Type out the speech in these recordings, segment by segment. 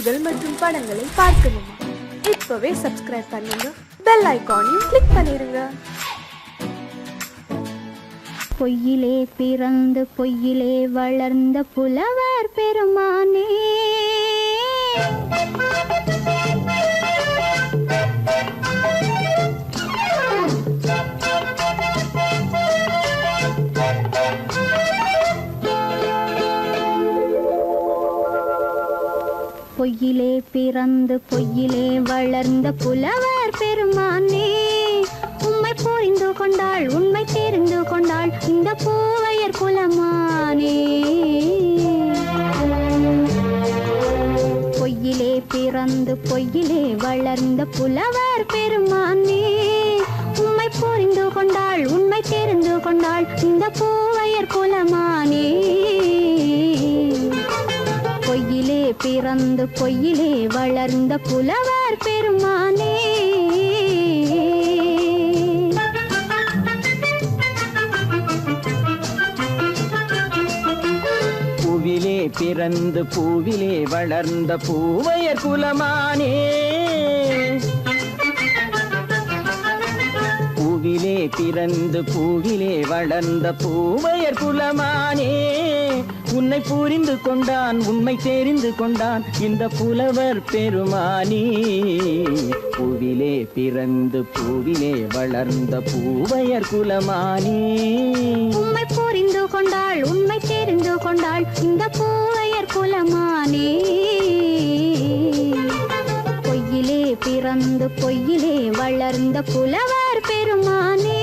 செய்திகள் மற்றும் படங்களை பார்க்கணுமா? இப்பவே சப்ஸ்கிரைப் பண்ணுங்க, பெல் ஐகானையும் கிளிக் பண்ணிருங்க. பொய்யிலே பிறந்து பொய்யிலே வளர்ந்த புலவர் பெருமானே, பொய்யிலே பிறந்து பொய்யிலே வளர்ந்த புலவர் பெருமானே, உம்மை புரிந்து கொண்டாள் உண்மை தெரிந்து கொண்டாள் இந்த பூவையர் குலமானே. பொய்யிலே பிறந்து பொய்யிலே வளர்ந்த புலவர் பெருமானே, உம்மை புரிந்து கொண்டாள் உண்மை தெரிந்து கொண்டாள் இந்த பூவையர் குலமானே. பொய்யிலே பிறந்து பொய்யிலே வளர்ந்த புலவர் பெருமானே. பூவிலே பிறந்து பூவிலே வளர்ந்த பூவையர் குலமானே, பூவிலே பிறந்து பூவிலே வளர்ந்த பூவையர் குலமானே, உன்னை புரிந்து கொண்டான் உண்மை தெரிந்து கொண்டான் இந்த புலவர் பெருமானே. பூவிலே பிறந்து பூவிலே வளர்ந்த பூவையர் குலமானே, உண்மை புரிந்து கொண்டாள் உண்மை தெரிந்து கொண்டாள் இந்த பூவையர் குலமானே. பொய்யிலே பிறந்து பொய்யிலே வளர்ந்த புலவர் பெருமானே.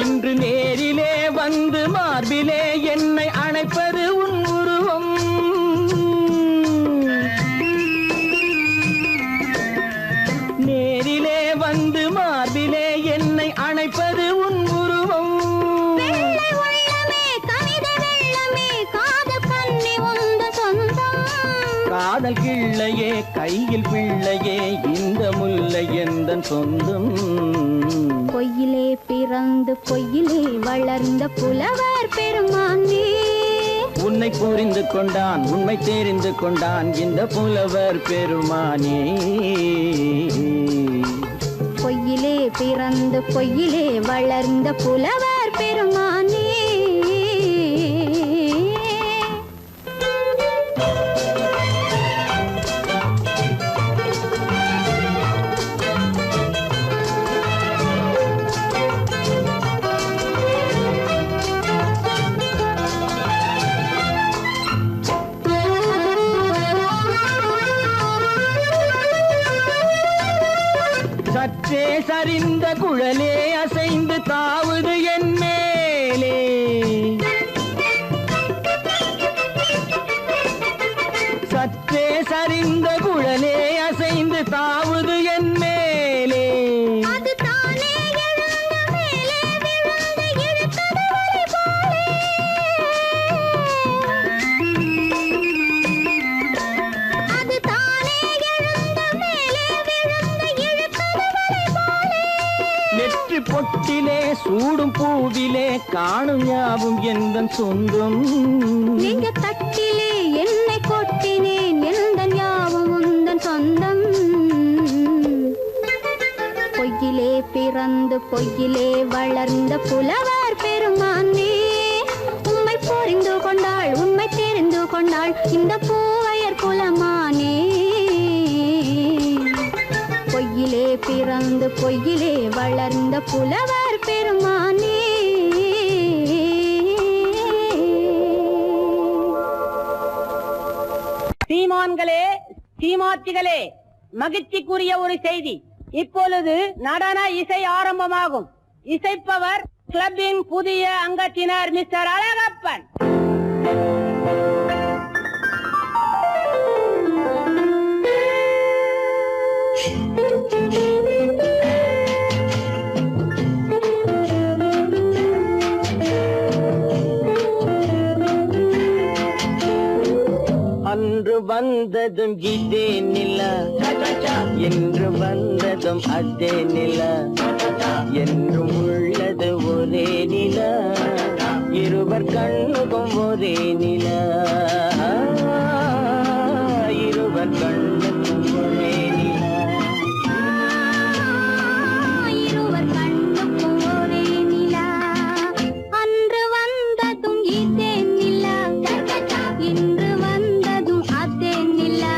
இன்று நேரிலே வந்து மார்பிலே என்னை அணைப்பது உன் உருவம், நேரிலே வந்து மார்பிலே என்னை அணைப்பது உன் உருவம். காதல் கிள்ளையே கையில் பிள்ளையே இந்த முல்லை எந்தன் சொந்தம். பொய்யிலே பிறந்து பொய்யிலே வளர்ந்த புலவர் பெருமானே, உன்னை புரிந்து கொண்டான் உண்மை தெரிந்து கொண்டான் இந்த புலவர் பெருமானே. பொய்யிலே பிறந்து பொய்யிலே வளர்ந்த புலவர் பெருமானே. சற்றே சரிந்த குழலே அசைந்து தாவுது என் மேலே, சற்றே சரிந்த குழலே அசைந்து தாவுது என் மேலே. நெற்றி பொட்டிலே சூடும் பூவிலே காணும் யாவும் எந்தன் சொந்தம். நெஞ்ச தட்டிலே என்னை கொட்டினேன் எந்தன் யாவும் உந்தன் சொந்தம். பொய்யிலே பிறந்து பொய்யிலே வளர்ந்த புலவர் பெருமானே, உம்மை புரிந்து கொண்டாள் உண்மை தெரிந்து கொண்டாள் இந்த பூவையர் குலமானே. பொய்யிலே பிறந்து பொய்யிலே வளர்ந்த புலவர் பெருமானே. சீமான்களே சீமாத்திகளே, மகிழ்ச்சிக்குரிய ஒரு செய்தி. இப்பொழுது நடன இசை ஆரம்பமாகும். இசைப்பவர் கிளப்பின் புதிய அங்கத்தினர் மிஸ்டர் அழகப்பன். அன்று வந்ததும் இதே நிலா, என்று வந்ததும் அதே நிலா, என்றும் உள்ளது ஒரே நிலா, இருவர் கண்ணுக்கும் ஒரே நிலா, இருவர் கண்ணுக்கும் ஒரே நிலா, இருவர் கண்ணுக்கும் ஒரே நிலா. அன்று வந்ததும் இதே நிலா, இன்று வந்ததும் அதே நிலா,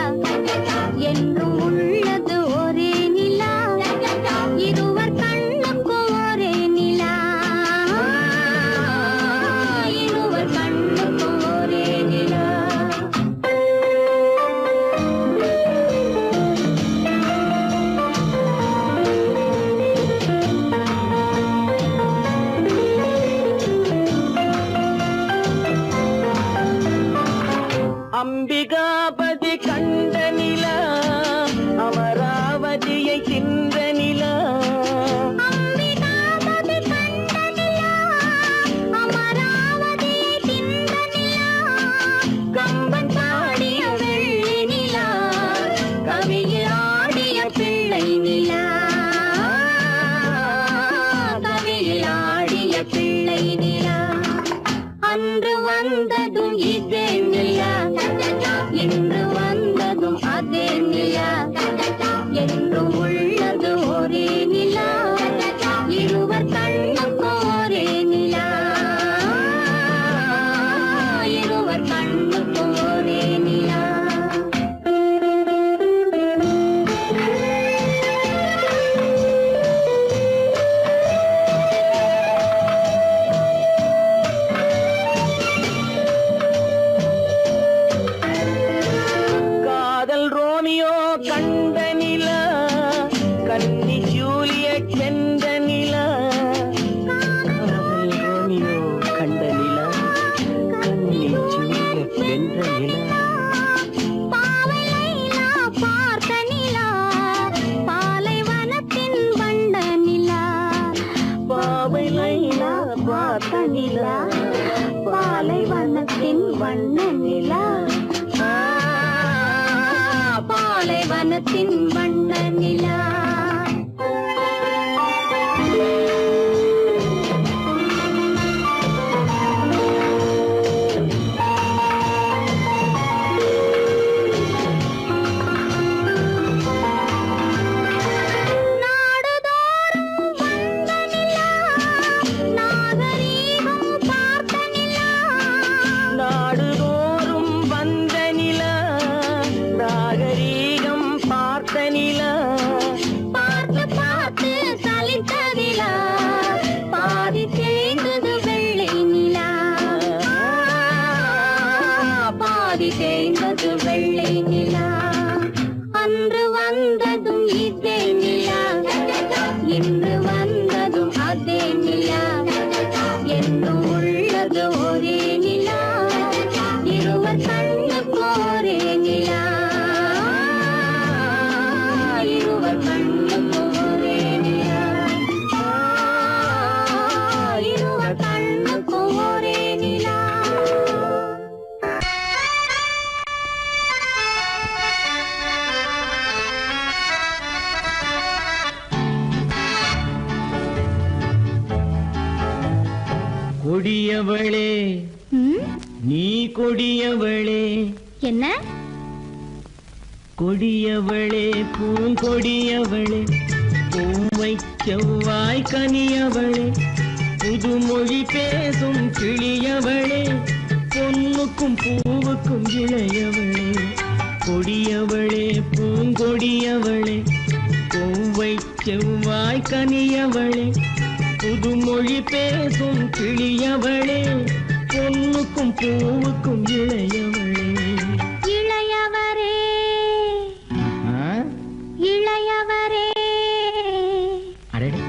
என்றும் உள்ளது ஒரே நிலா, இருவர் கண்ணுக்கும் ஒரே நிலா, இருவர் கண்ணுக்கும் ஒரே நிலா. அம்பிகாபதி கண்ட நிலா, அமராவதியை தின்ற நிலா, அம்பிகாபதி கண்ட நிலா, அமராவதியை தின்ற நிலா, கம்பன் பாடிய வெள்ளி நிலா, கவியில் ஆடிய பிள்ளை நிலா, கவியில் ஆடிய பிள்ளை நிலா. அன்று வந்ததும் இதே நிலா, இன்று வந்ததும் அதே நிலா, என்றும் உள்ளது ஒரே நிலா, இருவர் கண்ணுக்கும் ஒரே நிலா, இருவர் கண்ணுக்கும் ஒரே நிலா. காதல் ரோமியோ கண்ட நிலா, கன்னி ஜூலியட் வென்ற நிலா, காதல் ரோமியோ கண்ட நிலா, கன்னி ஜூலியட் வென்ற நிலா, பாவை லைலா பார்த்த நிலா, பாலைவனத்தின் வண்ட நிலா, பாவை லைலா பார்த்த நிலா, பாலைவனத்தின் வண்ண நிலா, பாலைவனத்தின் வண்ண நிலா. நாடுதோறும் வந்த நிலா, நாகரீகம் பார்த்த நிலா, நாடுதோறும் வந்த நிலா, நாகரீகம் பார்த்த நிலா, பார்த்து பார்த்து சலித்ததிலா, பாதி தேய்ந்தது வெள்ளை நிலா, பாதி தேய்ந்தது வெள்ளை நிலா. அன்று வந்ததும் இதே நிலா, இன்று வந்ததும் அதே நிலா, என்றும் உள்ளது ஒரே நிலா, இருவர் கண்ணுக்கு ஒரே நிலா, இருவர் கண்ணுக்கு ஒரே நிலா, இருவர் கண்ணுக்கு ஒரே நிலா. கொடியவளே நீ கொடியவளே, என்ன கொடியவளே பூங்கொடியவளே, பூவை செவ்வாய் கனியவளே, புதுமொழி பேசும் கிளியவளே, பொன்னுக்கும் பூவுக்கும் இளையவளே, கொடியவளே பூங்கொடியவளே, பூவை செவ்வாய் கனியவளே, புதுமொழி பேசும் கிளியவளே, பொன்னுக்கும் பூவுக்கும் இளையவளே. இளையவரே இளையவரே அடடே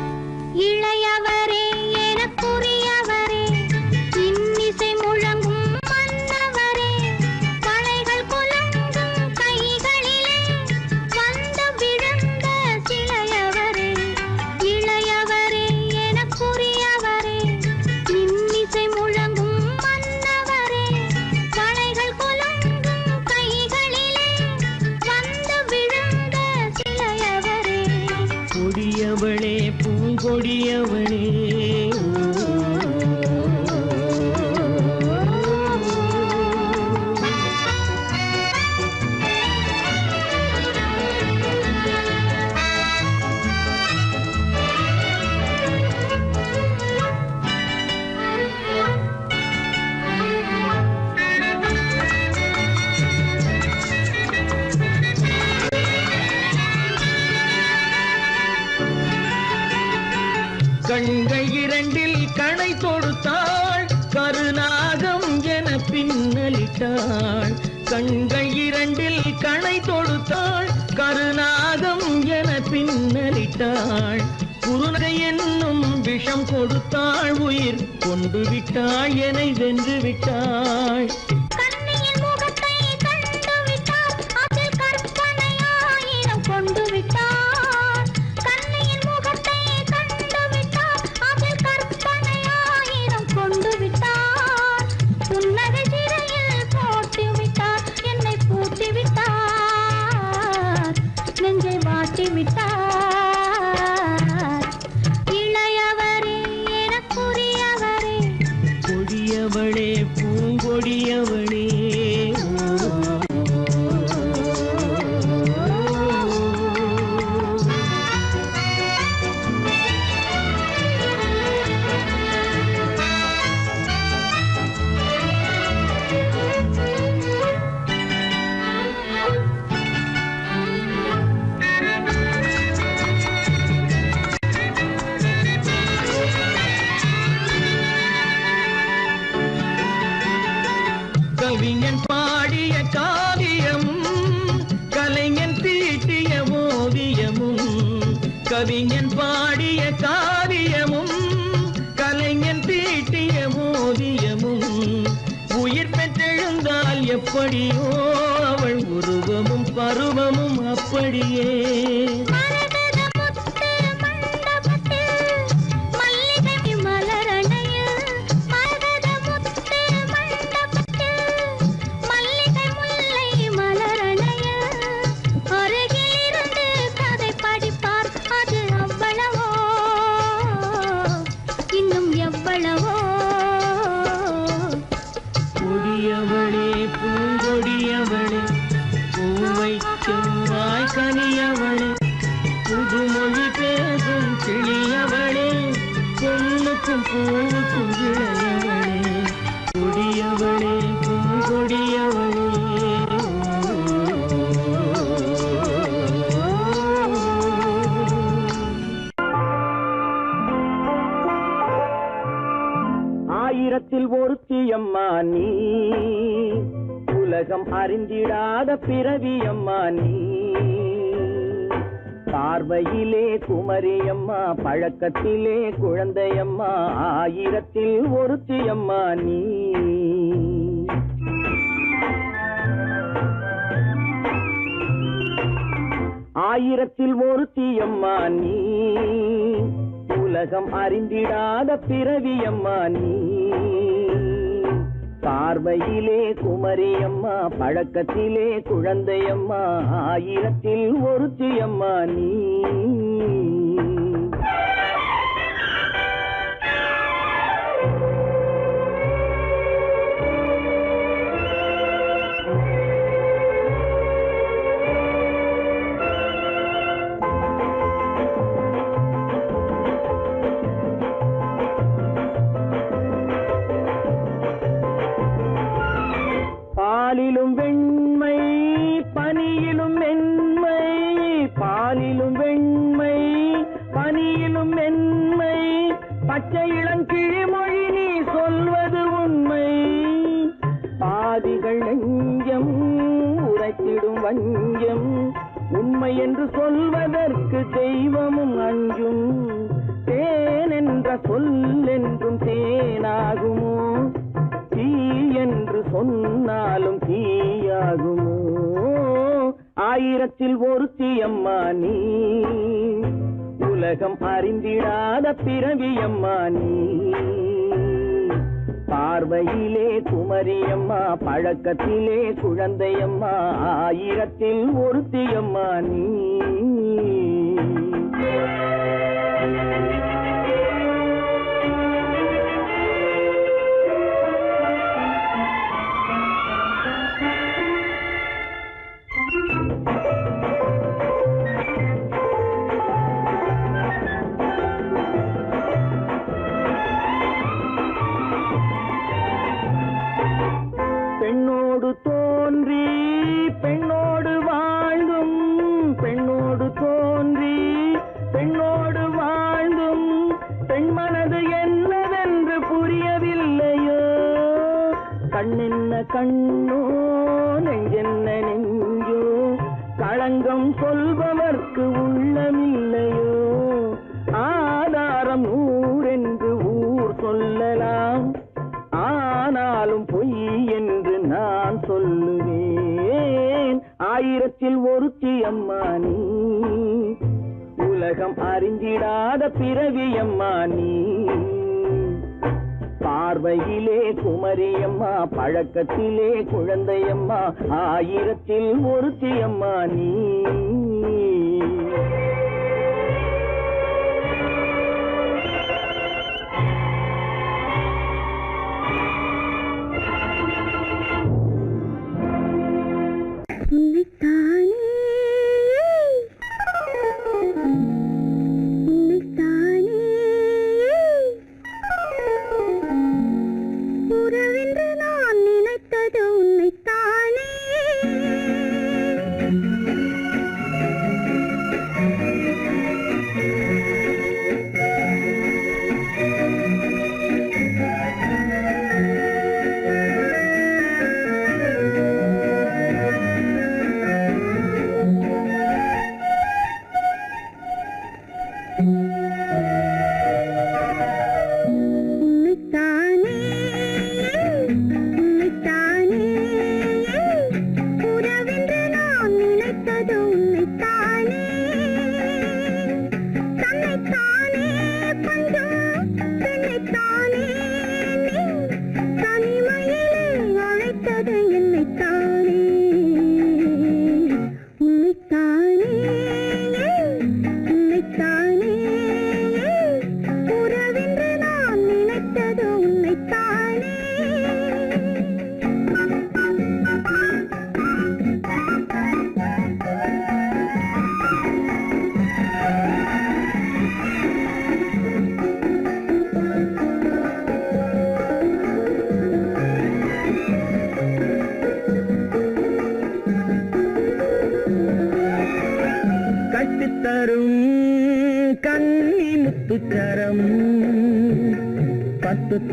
இளையவரே கொடியவளே கண்கள் இரண்டில் கணை தொடுத்தாள் கருநாகம் என பின்னலிட்டாள் கண்கள் இரண்டில் கணை தொடுத்தாள் கருநாகம் என பின்னலிட்டாள் குருநகை என்னும் விஷம் கொடுத்தாள் உயிர் கொண்டு விட்டாள் என்னை வென்று விட்டாள் கொண்டு விட்டார் கண்ணியின் முகத்தை கண்டு விட்டார் அதில் கற்பனை ஆயிரம் கொண்டு விட்டார் புன்னகை சிறையில் போட்டு விட்டார் என்னை பூட்டி விட்டார் நெஞ்சை வாட்டி விட்டார் இளையவரே எனக்குரியவரே கொடியவளே பூங்கொடியவளே கவிஞன் பாடிய காவியமும் கலைஞன் தீட்டிய ஓவியமும் கவிஞன் பாடிய காவியமும் கலைஞன் தீட்டிய ஓவியமும் உயிர் பெற்றெழுந்தால் எப்படியோ அவள் உருவமும் பருவமும் அப்படியே கொடியவளே பூங்கொடியவளே பூவை செவ்வாய் கனியவளே புதுமொழி பேசும் கிளியவளே பொண்ணுக்கும் பூவுக்கும் இளையவளே கொடியவளே பூங்கொடியவளே ஆயிரத்தில் ஒருத்தியம்மா நீ உலகம் அறிந்திடாத பிறவியம்மா நீ பார்வையிலே குமரியம்மா பழக்கத்திலே குழந்தையம்மா ஆயிரத்தில் ஒருத்தியம்மா நீ ஆயிரத்தில் ஒருத்தியம்மா நீ உலகம் அறிந்திடாத பிறவியம்மா நீ பார்வையிலே குமரியம்மா பழக்கத்திலே குழந்தையம்மா ஆயிரத்தில் ஒருத்தியம்மா நீ பாலிலும் வெண்மை பனியிலும் மென்மை பாலிலும் வெண்மை பனியிலும் மென்மை பச்சை இளங்கிழிமொழி நீ சொல்வது உண்மை பாதிகள் நெஞ்சம் உரைத்திடும் வஞ்சம் உண்மை என்று சொல்வதற்கு தெய்வமும் அஞ்சும் தேன் என்ற சொல் என்றும் தேனாகுமோ தீ என்று சொன்னாலும் தீயாகுமோ ஆயிரத்தில் ஒருத்தியம்மா நீ உலகம் அறிந்திடாத பிறவியம்மா நீ பார்வையிலே குமரியம்மா பழக்கத்திலே குழந்தையம்மா ஆயிரத்தில் ஒருத்தியம்மா நீ காதல் என்னவென்று புரியவில்லையோ கண்ணென்ன கண்ணோ நெஞ்சென்ன நெஞ்சோ களங்கம் சொல்பவர்க்கு உள்ளமில்லையோ ஆதாரம் ஊரென்று ஊர் சொல்லலாம் ஆனாலும் பொய் என்று நான் சொல்லுவேன் ஆயிரத்தில் ஒருத்தி அம்மா நீ உலகம் அறிந்திடாத பிறவி அம்மா நீ பார்வையிலே குமரியம்மா பழக்கத்திலே குழந்தையம்மா ஆயிரத்தில் ஒருத்தி அம்மா நீ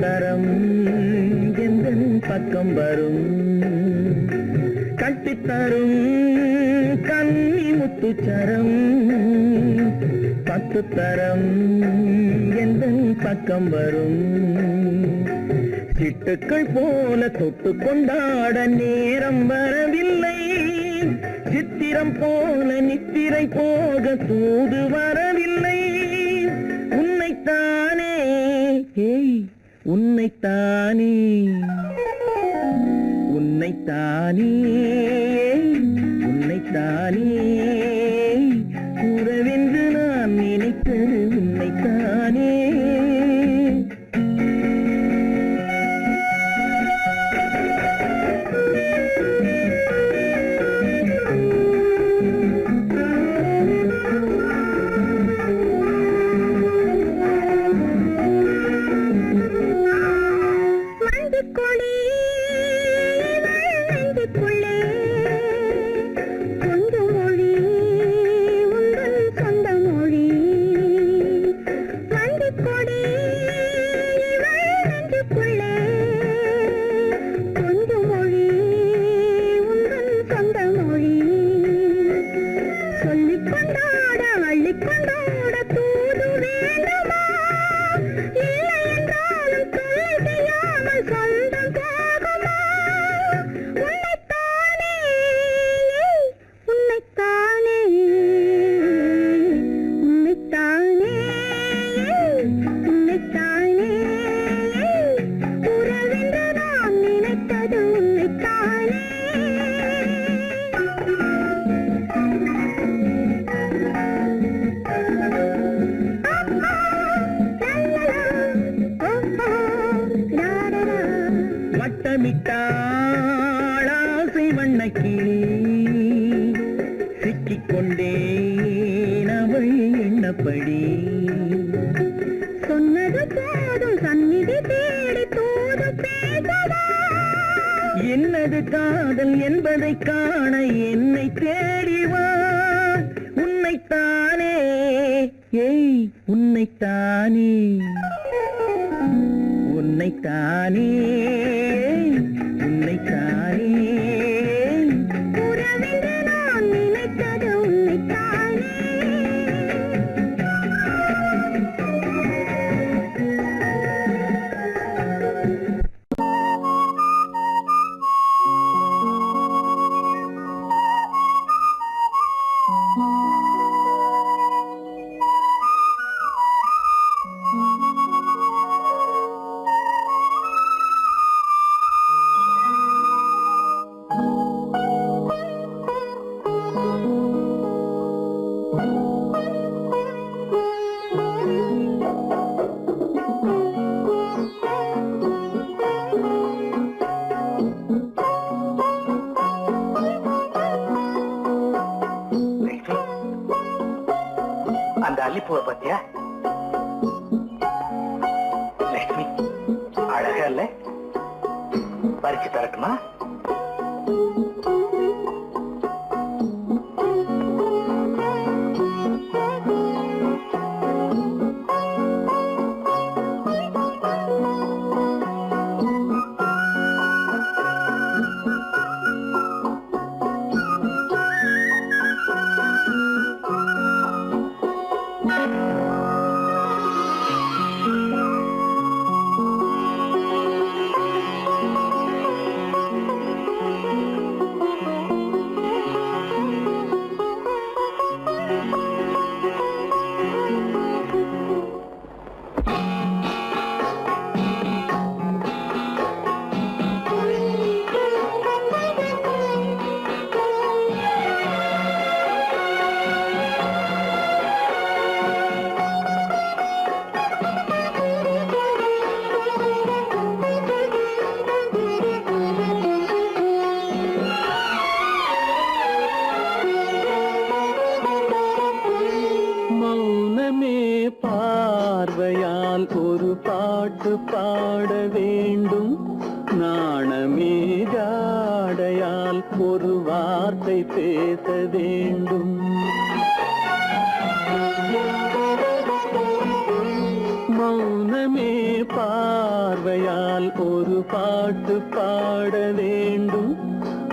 தரம் எந்தன் பக்கம் வரும் கட்டித்தரும் கன்னி முத்துச்சரம் 10 தரம் எந்தன் பக்கம் வரும் சிட்டுக்கள் போல தொட்டு கொண்டாட நேரம் வரவில்லை சித்திரம் போல நித்திரை போக தூது வரவில்லை உன்னைத்தானே உன்னைத்தானே உன்னைத்தானே உன்னைத்தானே உறவென்று நான் நினைத்தது உன்னைத்தானே வட்டமிட்டாளாசை வண்ணக்கிளி சிக்கிக்கொண்டேன் அவள் எண்ணப்படி சொன்னது போதும் சந்நிதி தேடி தூது பேசவா என்னது காதல் என்பதை காண என்னை தேடிவா உன்னைத்தானே உன்னைத்தானே உன்னைத்தானே உன்னைத்தானே உறவென்று நான் நினைத்தது உன்னைத்தானே. அந்த அல்லிப்பூவை பத்தியா லட்சுமி? அழகா இல்ல? பறிச்சு தரட்டுமா? பார்வையால் ஒரு பாட்டு பாட வேண்டும், நாணமே ஜாடையால் ஒரு வார்த்தை பேச வேண்டும். மௌனமே பார்வையால் ஒரு பாட்டு பாட வேண்டும்,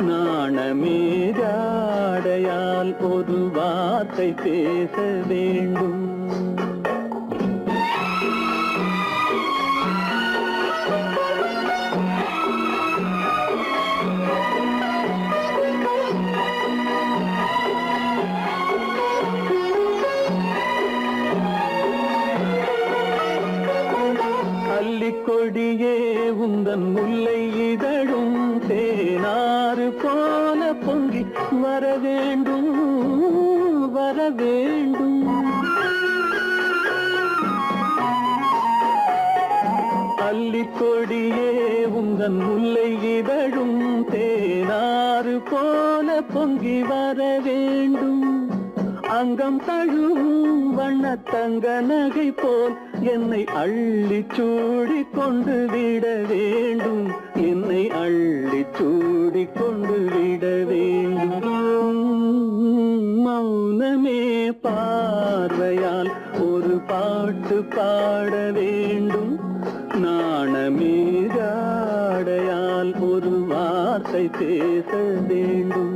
நாணமே ஜாடையால் ஒரு வார்த்தை பேச வேண்டும். கொடியே உந்தன் முல்லை இதழும் தேனாறு போல பொங்கி வர வேண்டும், வர வேண்டும். அல்லிக்கொடியே உந்தன் முல்லை இதழும் தேனாறு போல பொங்கி வர வேண்டும். அங்கம் தழுவும் வண்ணத்தங்க நகை போல் என்னை அள்ளி சூடி கொண்டு விட வேண்டும், என்னை அள்ளி சூடி கொண்டு விட வேண்டும். மௌனமே பார்வையால் ஒரு பாட்டு பாட வேண்டும், நாணமே ஜாடையால் ஒரு வார்த்தை பேச வேண்டும்.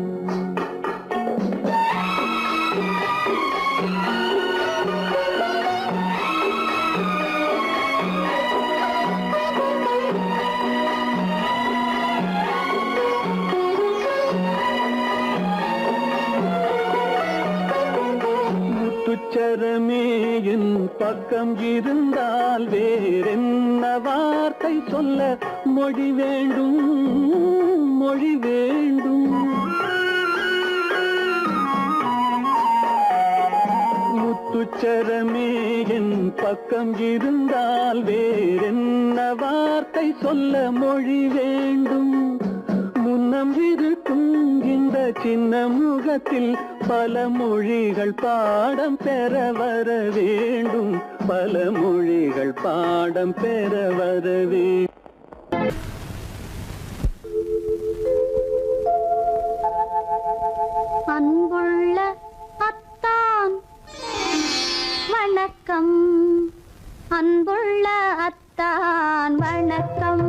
முத்துச்சரமே என் பக்கம் இருந்தால் வேறென்ன வார்த்தை சொல்ல மொழி வேண்டும், மொழி வேண்டும். முத்துச்சரமே என் பக்கம் இருந்தால் வேறென்ன வார்த்தை சொல்ல மொழி வேண்டும். முன்னம் இருக்கும் இந்த சின்ன முகத்தில் பல மொழிகள் பாடம் பெற வர வேண்டும், பல மொழிகள் பாடம் பெற வர வேண்டும். அன்புள்ள அத்தான் வணக்கம், அன்புள்ள அத்தான் வணக்கம்.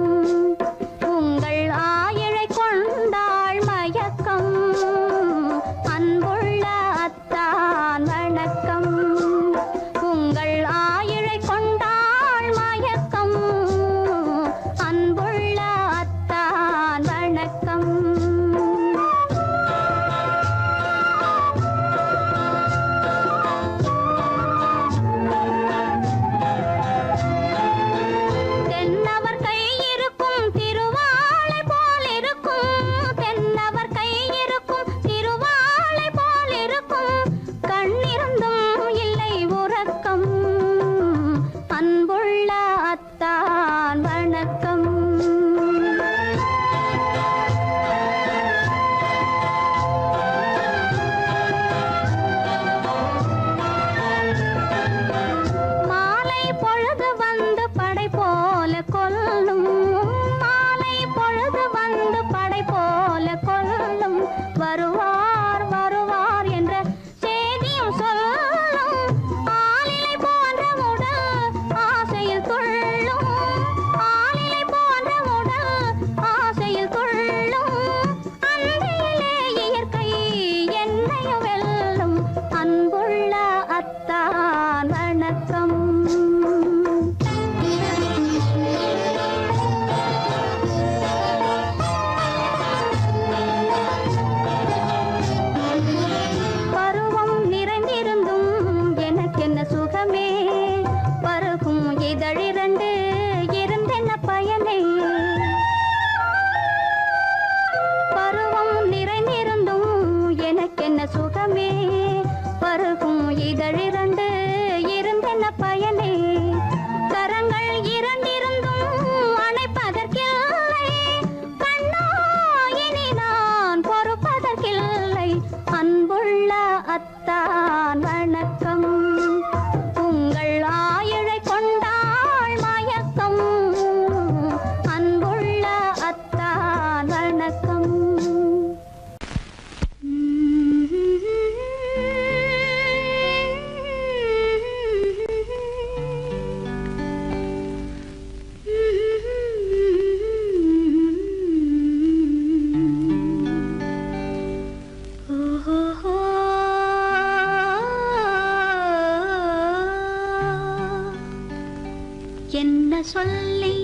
சொல்லி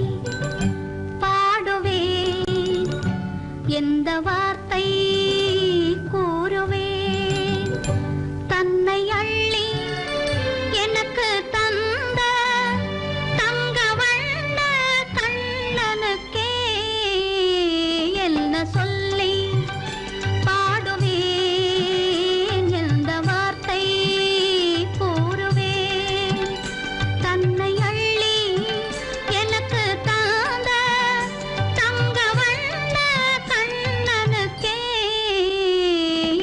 பாடுவேன், எந்த வார்த்தை கூறுவேன். தன்னை அள்ளி எனக்கு தந்த தங்க வண்ண கண்ணனுக்கே என்ன சொல்லி பாடுவேன், எந்த வார்த்தை கூறுவேன். தன்னை அள்ளி எனக்கு தந்த தங்க வண்ண கண்ணனுக்கே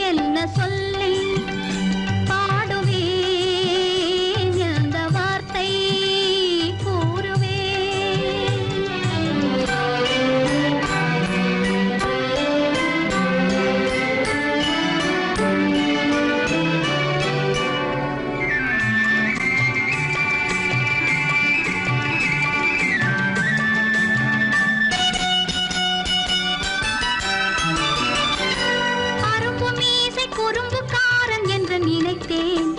என்ன சொல்லி பாடுவேன், எந்த வார்த்தை கூறுவேன். அரும்பு மீசை குறும்புக்காரன் என்று நினைத்தேன்,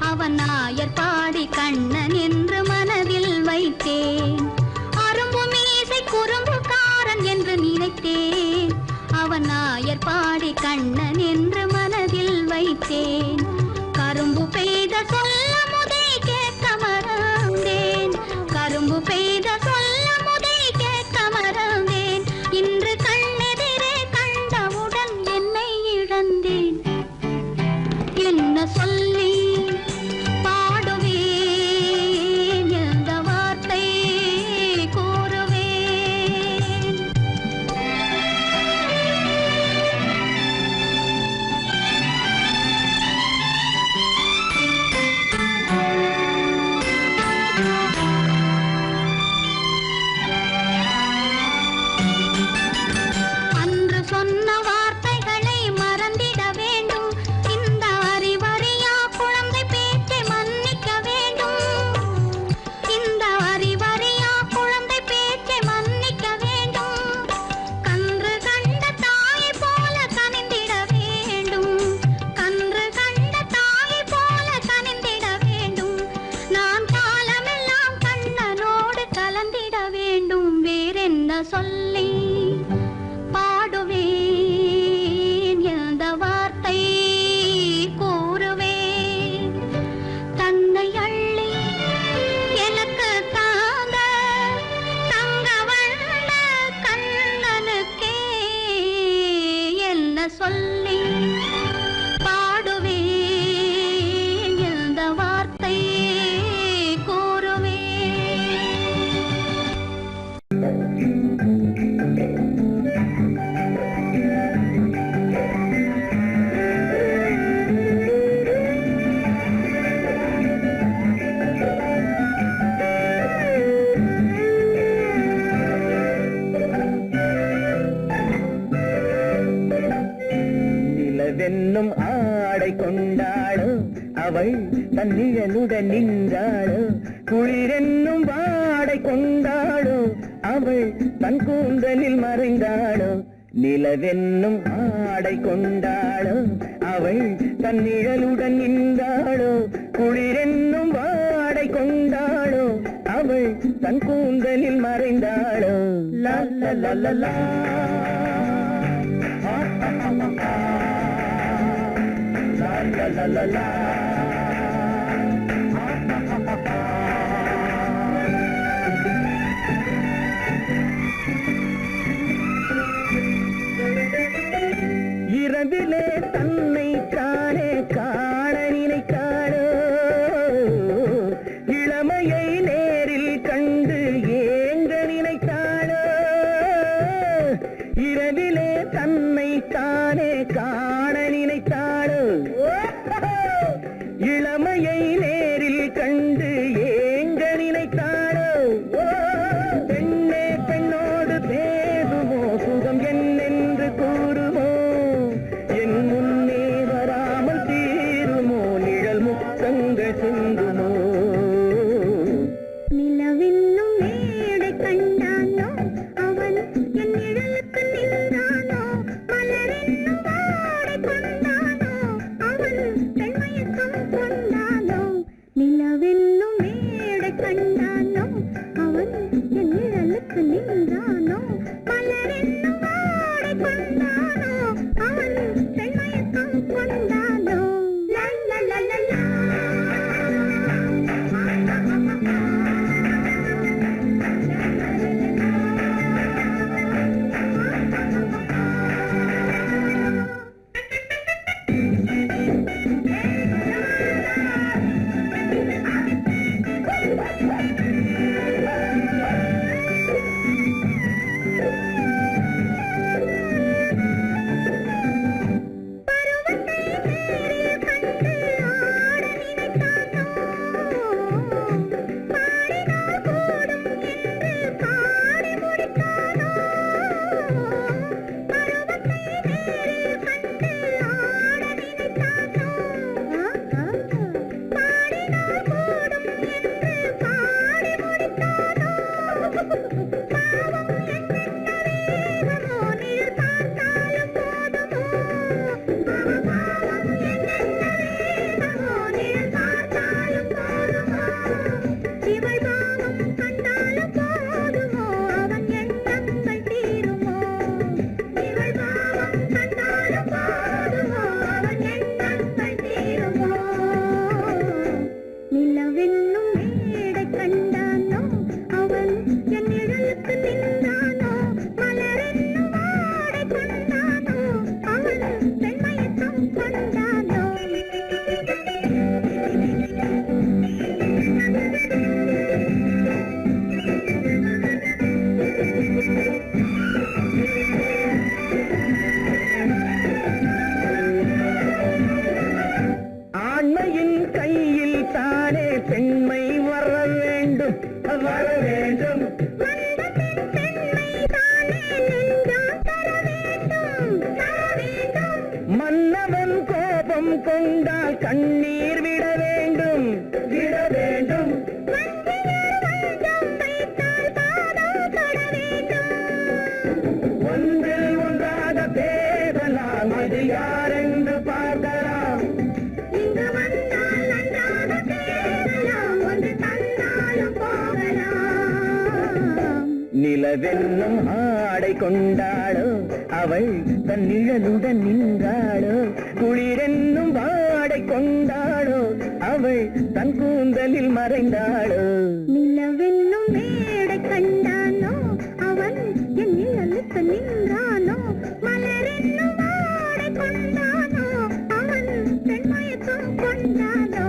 அவன் நாயர் பாடி கண்ணன் என்று மனதில் வைத்தேன். அரும்பு மீசை குறும்புக்காரன் என்று நினைத்தேன், அவன் நாயர் பாடி கண்ணன் என்று மனதில் வைத்தேன். கரும்பு பெய்த சொல்ல முதை கேட்க மறந்தேன், கரும்பு பெய்த சொல்ல முதை கேட்க மறந்தேன். இன்று கண்ணெதிரே கண்டவுடன் என்னை இழந்தேன். என்ன சொல்லி பாடுவேன், எந்த வார்த்தை கூறுவேன். அன்று சொன்ன வார்த்தைகளை மறந்திட வேண்டும், இந்த அறிவறியா குழந்தை பேச்சை மன்னிக்க வேண்டும். இந்த அறிவறியா குழந்தை பேச்சை மன்னிக்க வேண்டும். கன்று கண்ட தாயை போல கனிந்திட வேண்டும், கன்று கண்ட தாயை போல கனிந்திட வேண்டும். நான் காலமெல்லாம் கண்ணனோடு கலந்திட வேண்டும். வேறென்ன சொல்லி பாடுவேன், எந்த வார்த்தை கூறுவேன். தன்னை அள்ளி எனக்கு தாந்த தங்க வண்ண கண்ணனுக்கே என்ன சொல்லி பாடுவேன், எந்த வார்த்தை கூறுவேன். நிலவென்னும் ஆடை கொண்டாளோ அவள் தன்னிழலுடன் நின்றாளோ, குளிரென்னும் வாடை கொண்டாளோ அவள் தன் கூந்தலில் மறைந்தாளோ. நிலவென்னும் ஆடை கொண்டாளோ அவள் தன் நிழலுடன் நின்றாளோ, குளிரென்னும் வாடை கொண்டாளோ அவள் தன் கூந்தலில் மறைந்தாளோ. லா லா லா லா லா. La la la la. இரவிலே தன்னை தானே காண நினைத்தாளோ, இளமையை நேரில் கண்டு ஏங்க நினைத்தாளோ. இரவிலே தன்னை தானே காண நினைத்தாளோ, நிலவென்னும் ஆடை கொண்டாளோ அவள் தன் நிழலுடன் நின்றாளோ குளிரென்னும் வாடை கொண்டாளோ அவள் தன் கூந்தலில் மறைந்தாளோ நிலவென்னும் மேடை கண்டானோ அவன் என் நிழலுக்கு நின்றானோ மலரென்னும் வாடை கொண்டானோ அவன் பெண்மயக்கம் கொண்டானோ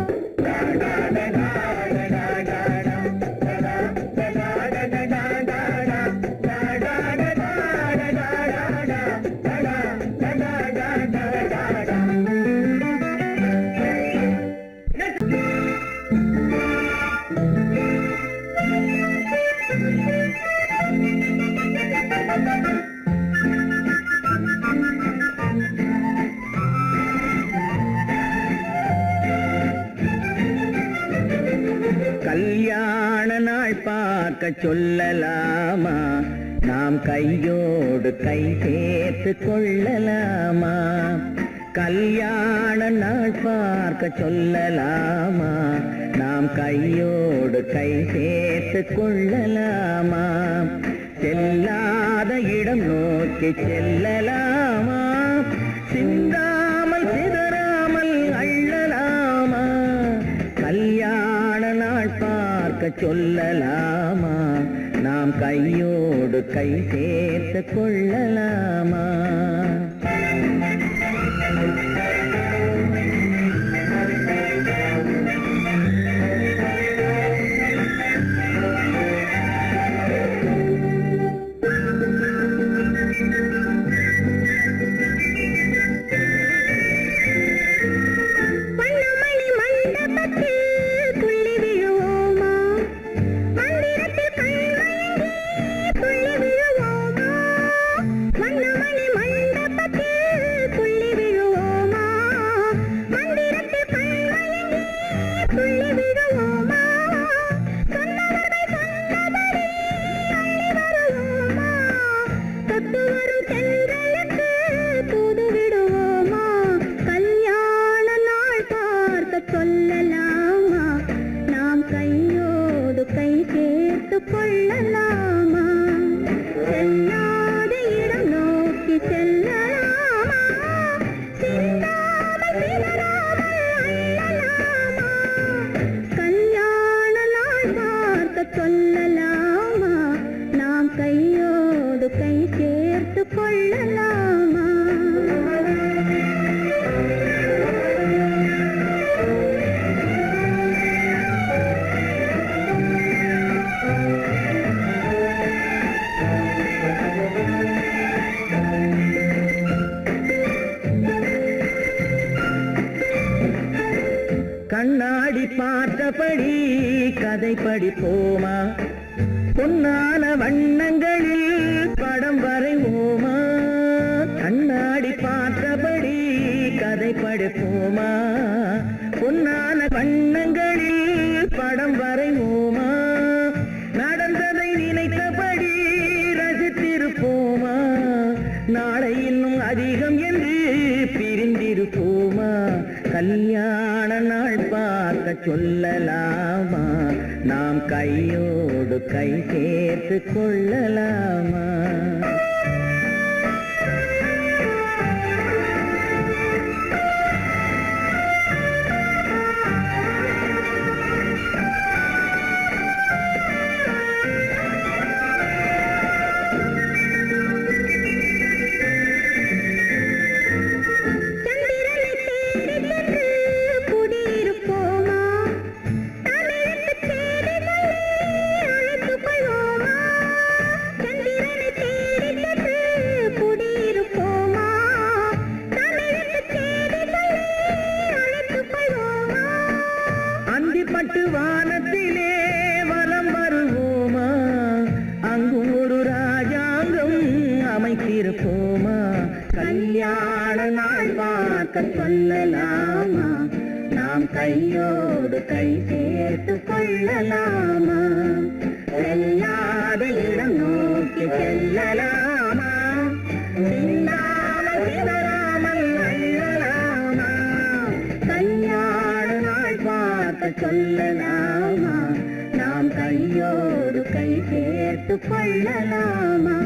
கல்யாண நாள் பார்க்க சொல்லலாமா நாம் கையோடு கை சேர்த்து கொள்ளலாமா கல்யாண நாள் பார்க்க சொல்லலாமா நாம் கையோடு கை சேர்த்து கொள்ளலாமா செல்லாத இடம் நோக்கி செல்லலாமா சிந்தாமல் சிதறாமல் அள்ளலாமா கல்யாண நாள் பார்க்க சொல்லலாமா நாம் கையோடு கை சேர்த்து கொள்ளலாமா கண்ணாடி பார்த்தபடி கதை படிப்போமா பொன்னான வண்ணங்களில் படம் வரைவோமா கண்ணாடி பார்த்தபடி கதை படிப்போமா பொன்னான வண்ணங்களில் படம் வரைவோமா நடந்ததை நினைத்த அதிகம் என்று பிரிந்திருப்போமா? கல்யாண நாள் பார்க்க சொல்லலாமா? நாம் கையோடு கை சேர்த்து கொள்ளலாமா? பட்டு வானத்திலே வலம் வருவோமா? அங்கும் ஒரு ராஜாங்கம் அமைத்திருப்போமா? கல்யாண நாள் பார்க்க சொல்லலாமா? நாம் கையோடு கை சேர்த்து கொள்ளலாமா? செல்லாத இடம் நோக்கி செல்லலாமா? சிந்தாமல் சிதறாமல் அள்ளலாமா? கல்யாண நாள் பார்க்க சொல்லலாமா? நாம் கையோடு கை சேர்த்து கொள்ளலாமா?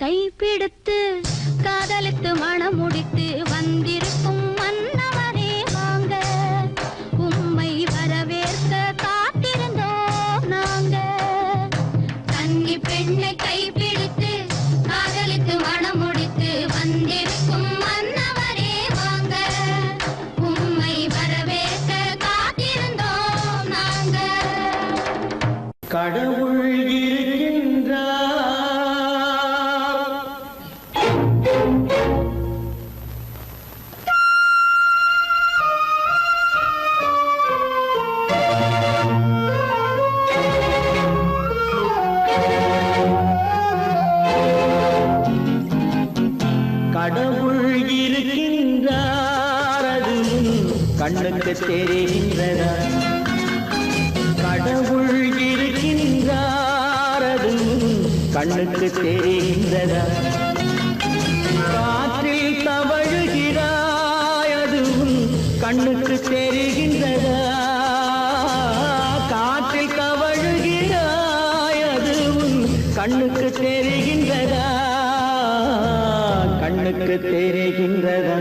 கைப்பிடித்து காதலித்து மனம் முடித்து வந்திருக்கும் மன்னவனே வாங்க, உம்மை வரவேற்க காத்திருந்தோம் நாங்க. கன்னி பெண்ணை கைப்பிடித்து காதலித்து மனம் முடித்து வந்திருக்கும் மன்னவனே வாங்க, உம்மை வரவேற்க காத்திருந்தோம் நாங்க. கடவுள் இருக்கின்ற கண்ணுக்கு தெரிகின்றதா கடவுள் இருக்கின்றார் அதுவும் கண்ணுக்கு தெரிகின்றதா காற்றில் தவழுகிறாய் அதுவும் கண்ணுக்கு தெரிகின்றதா காற்றில் தவழுகிறாய் அதுவும் கண்ணுக்கு தெரிகின்றதா கண்ணுக்கு தெரிகின்றதா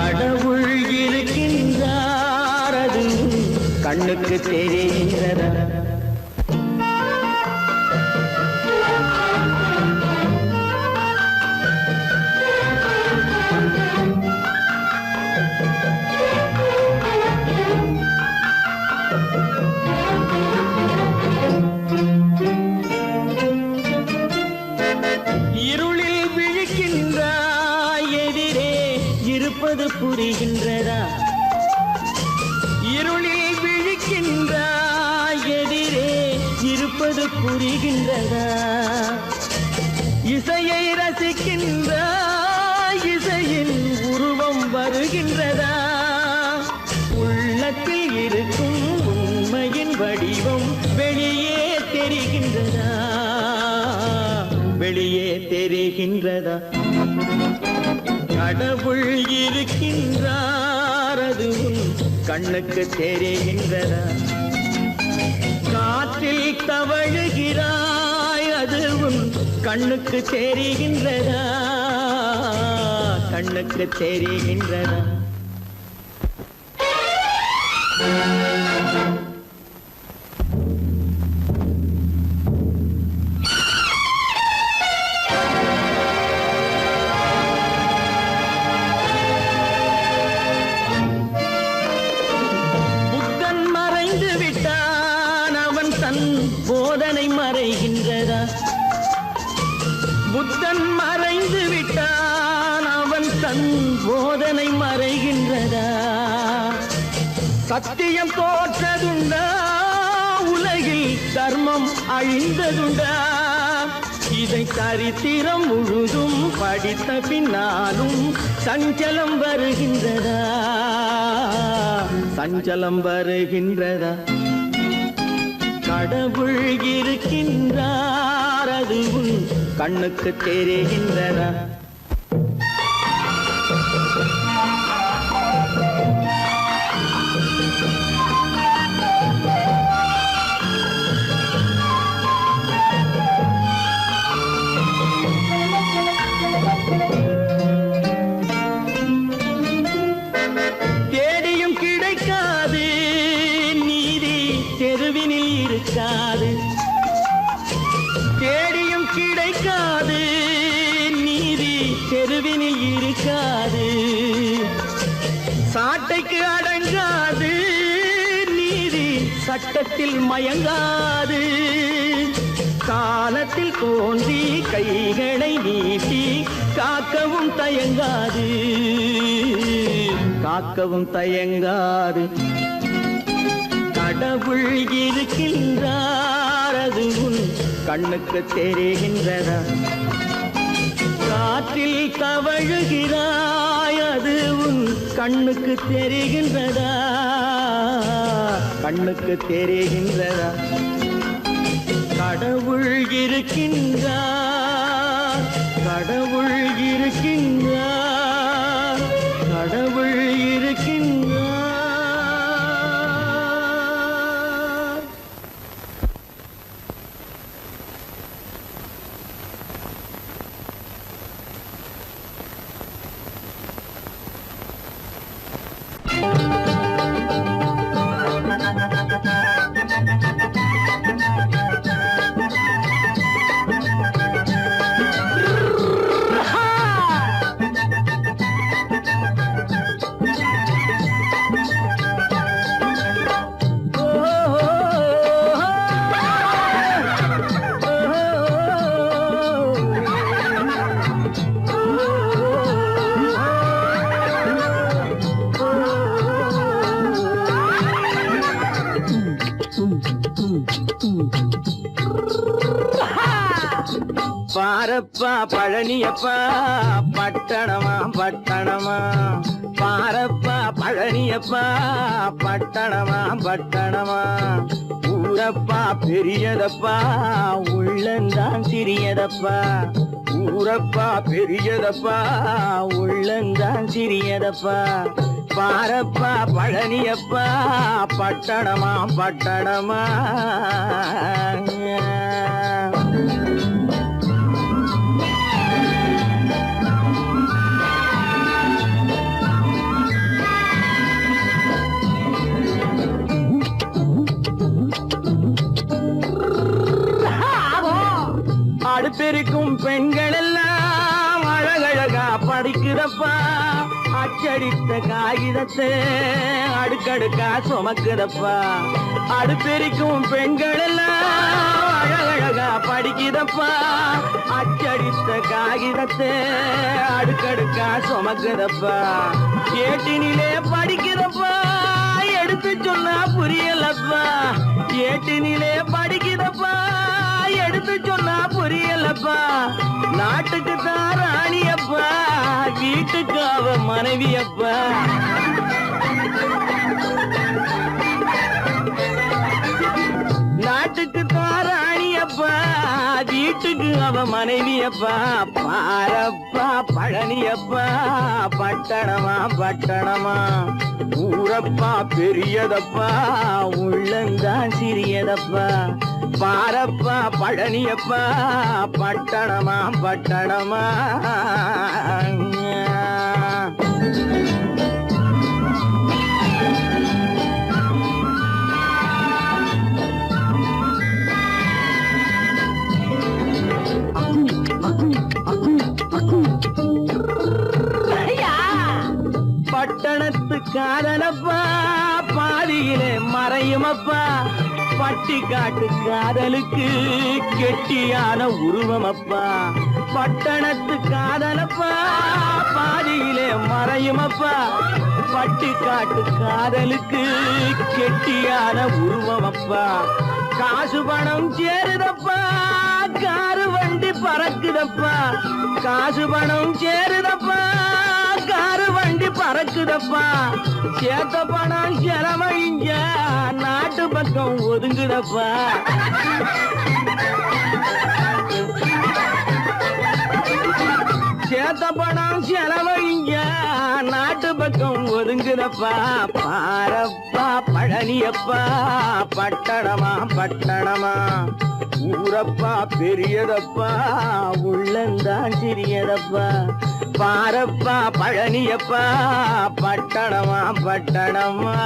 கடவுள் இருக்கின்றார் அதுவும் கண்ணுக்கு தெரிகின்றதா இருளில் விழிக்கின்றாய் எதிரே இருப்பது புரிகின்றதா இருளில் விழிக்கின்றாய் எதிரே இருப்பது புரிகின்றதா இசையை ரசிக்கின்றாய் இசையின் உருவம் வருகின்றதா உள்ளத்தில் இருக்கும் உண்மையின் வடிவம் வெளியே தெரிகின்றதா வெளியே தெரிகின்றதா கடவுள் இருக்கின்றார் அதுவும் கண்ணுக்கு தெரிகின்றதா காற்றில் தவழுகிறாய் அதுவும் கண்ணுக்கு தெரிகின்றதா கண்ணுக்கு தெரிகின்றதா போதனை மறைகின்றதா புத்தன் மறைந்து விட்டான் அவன் தன் போதனை மறைகின்றதா சத்தியம் தோற்றதுண்டா உலகில் தர்மம் அழிந்ததுண்டா இதை சரித்திரம் முழுதும் படித்த பின்னாலும் சஞ்சலம் வருகின்றதா சஞ்சலம் வருகின்றதா கடவுள் இருக்கின்றார் அதுவும் கண்ணுக்கு தெரிகின்றதா தேடியும் கிடைக்காது நீதி தெருவினில் இருக்காது தேடியும் கிடைக்காது நீதி தெருவினில் இருக்காது சாட்டைக்கு அடங்காது நீதி சட்டத்தில் மயங்காது காலத்தில் தோன்றி கைகளை நீட்டி காக்கவும் தயங்காது காக்கவும் தயங்காது கடவுள் இருக்கின்றார் அதுவும் கண்ணுக்கு தெரிகின்றதா காற்றில் தவழுகிறாய் அதுவும் கண்ணுக்கு தெரிகின்றதா கண்ணுக்கு தெரிகின்றதா கடவுள் இருக்கின்றார் கடவுள் இருக்கின்றார் கடவுள் இருக்கின்றார் பாரப்பா பழனியப்பா பட்டணமா பட்டணமா பாரப்பா பழனியப்பா பட்டணமா பட்டணமா ஊரப்பா பெரியதப்பா உள்ளந்தான் சிறியதப்பா ஊரப்பா பெரியதப்பா உள்ளந்தான் சிறியதப்பா பாரப்பா பழனியப்பா பட்டணமா பட்டணமா அடுப்பெருக்கும் பெண்கள் எல்லாம் அழகழகா படிக்குதப்பா அச்சடித்த காகிதத்தை அடுக்கடுக்கா சுமக்குதப்பா அடுப்பெருக்கும் பெண்கள் எல்லாம் அழகழகா படிக்குதப்பா அச்சடித்த காகிதத்தை அடுக்கடுக்கா சுமக்குதப்பா ஏட்டினிலே படிக்குதப்பா எடுத்து சொன்னா புரியலப்பா ஏட்டினிலே படிக்குதப்பா எடுத்து சொன்னா புரியலப்பா நாட்டுக்கு தான் ராணியப்பா வீட்டுக்கு அவ மனைவியப்பா நாட்டுக்கு தான் ராணியப்பா வீட்டுக்கு அவ மனைவியப்பா பாரப்பா பழனியப்பா பட்டணமா பட்டணமா ஊரப்பா பெரியதப்பா உள்ளந்தான் சிறியதப்பா பாரப்பா பழனியப்பா பட்டணமா பட்டணமா பட்டணத்து காதலப்பா பாதியிலே மறையுமப்பா பட்டி காட்டு காதலுக்கு கெட்டியான உருவமப்பா பட்டணத்து காதலப்பா பாதியிலே மறையுமப்பா பட்டி காட்டு காதலுக்கு கெட்டியான உருவமப்பா காசு பணம் சேருதப்பா காரு வண்டி பறக்குதப்பா காசு பணம் சேருதப்பா காரு வண்டி பறக்குதப்பா சேத்த பணம் செலவழிஞ்ச நாட்டு பக்கம் ஒதுங்குதப்பா சேத்த பணம் செலவழிஞ்ச நாட்டு பக்கம் ஒதுங்குதப்பா பாரப்பா பழனியப்பா பட்டணமா பட்டணமா ஊரப்பா பெரியதப்பா உள்ளந்தான் சிறியதப்பா பாரப்பா பழனியப்பா பட்டணமா பட்டணமா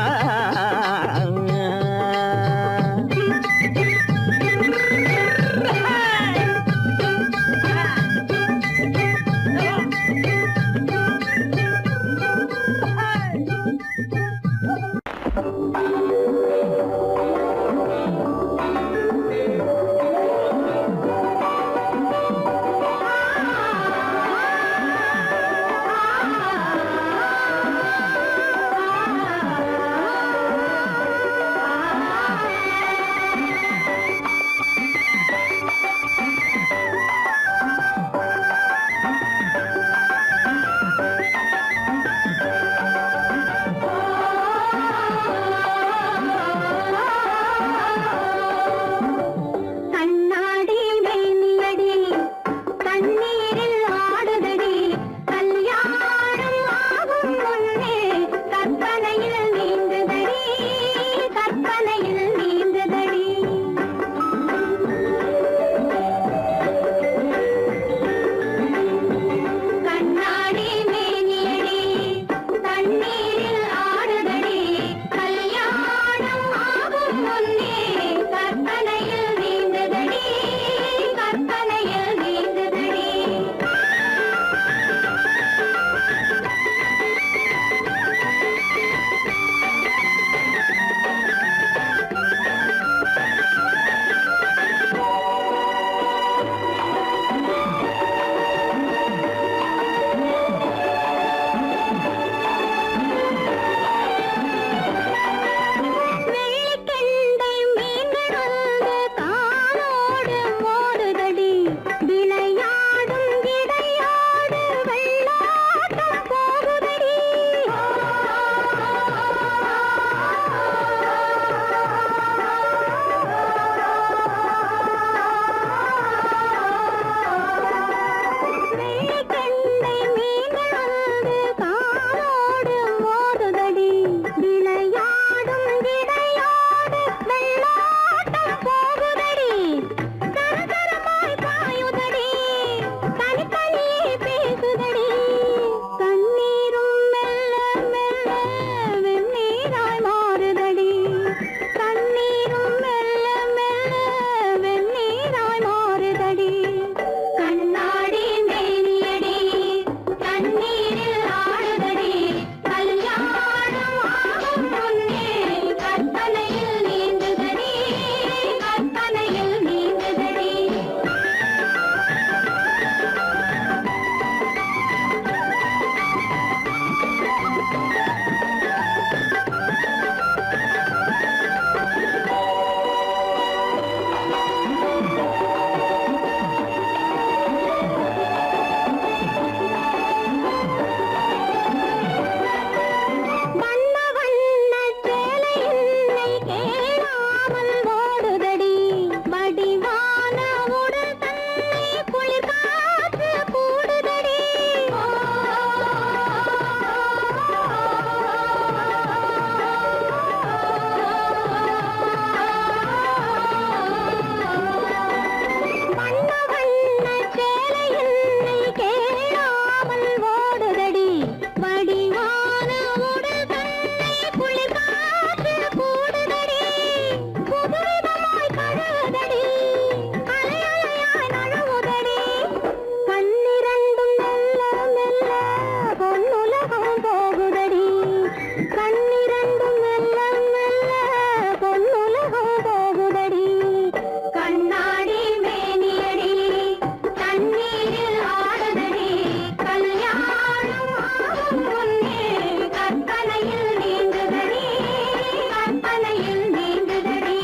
கற்பனையில் நீந்துதடி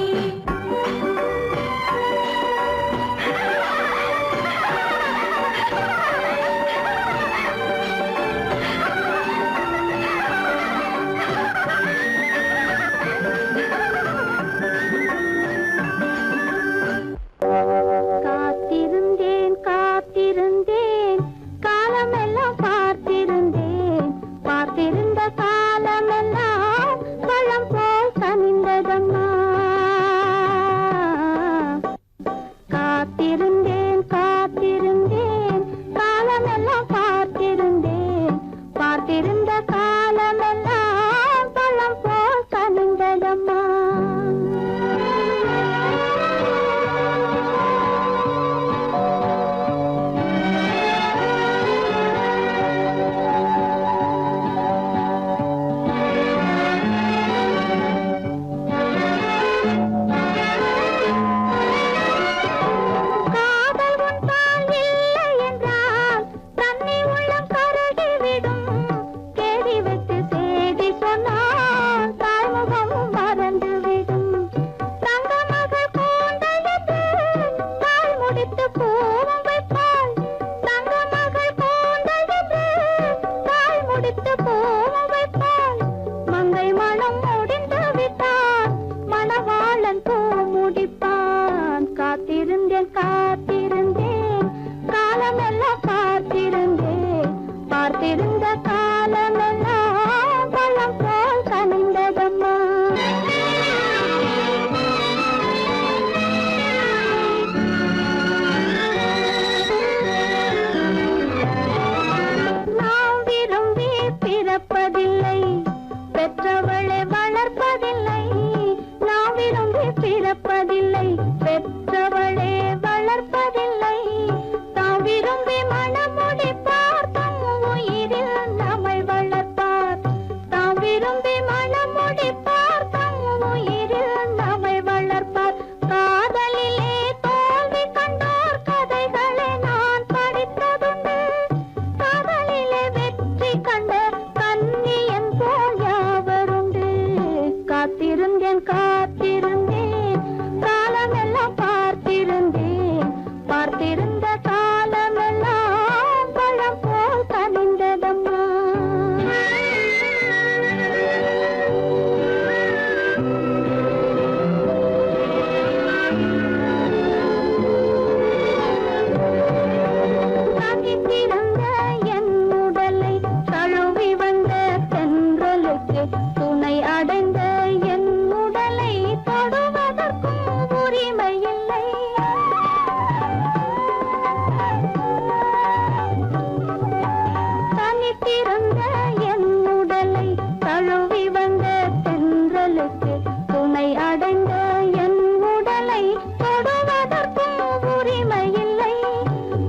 காத்திருந்தேன் காத்திருந்தேன் காலமெல்லாம் பார்த்திருந்தேன் பார்த்திருந்த காலமெல்லாம் பழம் போல் கனிந்ததம்மா காத்திருந்தேன் காத்திருந்தேன் காலமெல்லாம் பார்த்திருந்தேன் பார்த்திருந்த காலமெல்லாம் பழம் போல் கனிந்ததம்மா காத்திருந்தேன் காத்திருந்தேன் காலமெல்லாம் பார்த்திருந்தேன் பார்த்திருந்த காலமெல்லாம் பழம் போல் கனிந்ததம்மா நாம் விரும்பி பிறப்பதில்லை பெற்றவளை வளர்ப்பதில்லை நாம் விரும்பி பிறப்பதில்லை பெற்றவளே வளர்ப்பதில்லை தாம் விரும்பி மனமுடிப்பார் தம் உயிரில் நம்மை வளர்ப்பார் தாம் விரும்பி மனமுடிப்பார் தம் உயிரில் நம்மை வளர்ப்பார் காதலிலே தோல்வி கண்டோர் கதைகளை நான் படித்ததுண்டு காதலிலே வெற்றி கண்ட கன்னியன் போல் யாவருண்டு காத்திருந்தேன் காத்திருந்தேன் காலமெல்லாம் பார்த்திருந்தேன் பார்த்திருந்த காலமெல்லாம் பழம் போல் கனிந்ததம்மா தனித்திருந்த என் உடலை தழுவி வந்த தென்றலுக்கு துணை அடைந்த என் உடலை தொடுவதற்கும் உரிமையில்லை தனித்திருந்த என் உடலை தழுவி வந்த தென்றலுக்கு துணை அடைந்த என் உடலை தொடுவதற்கும் உரிமையில்லை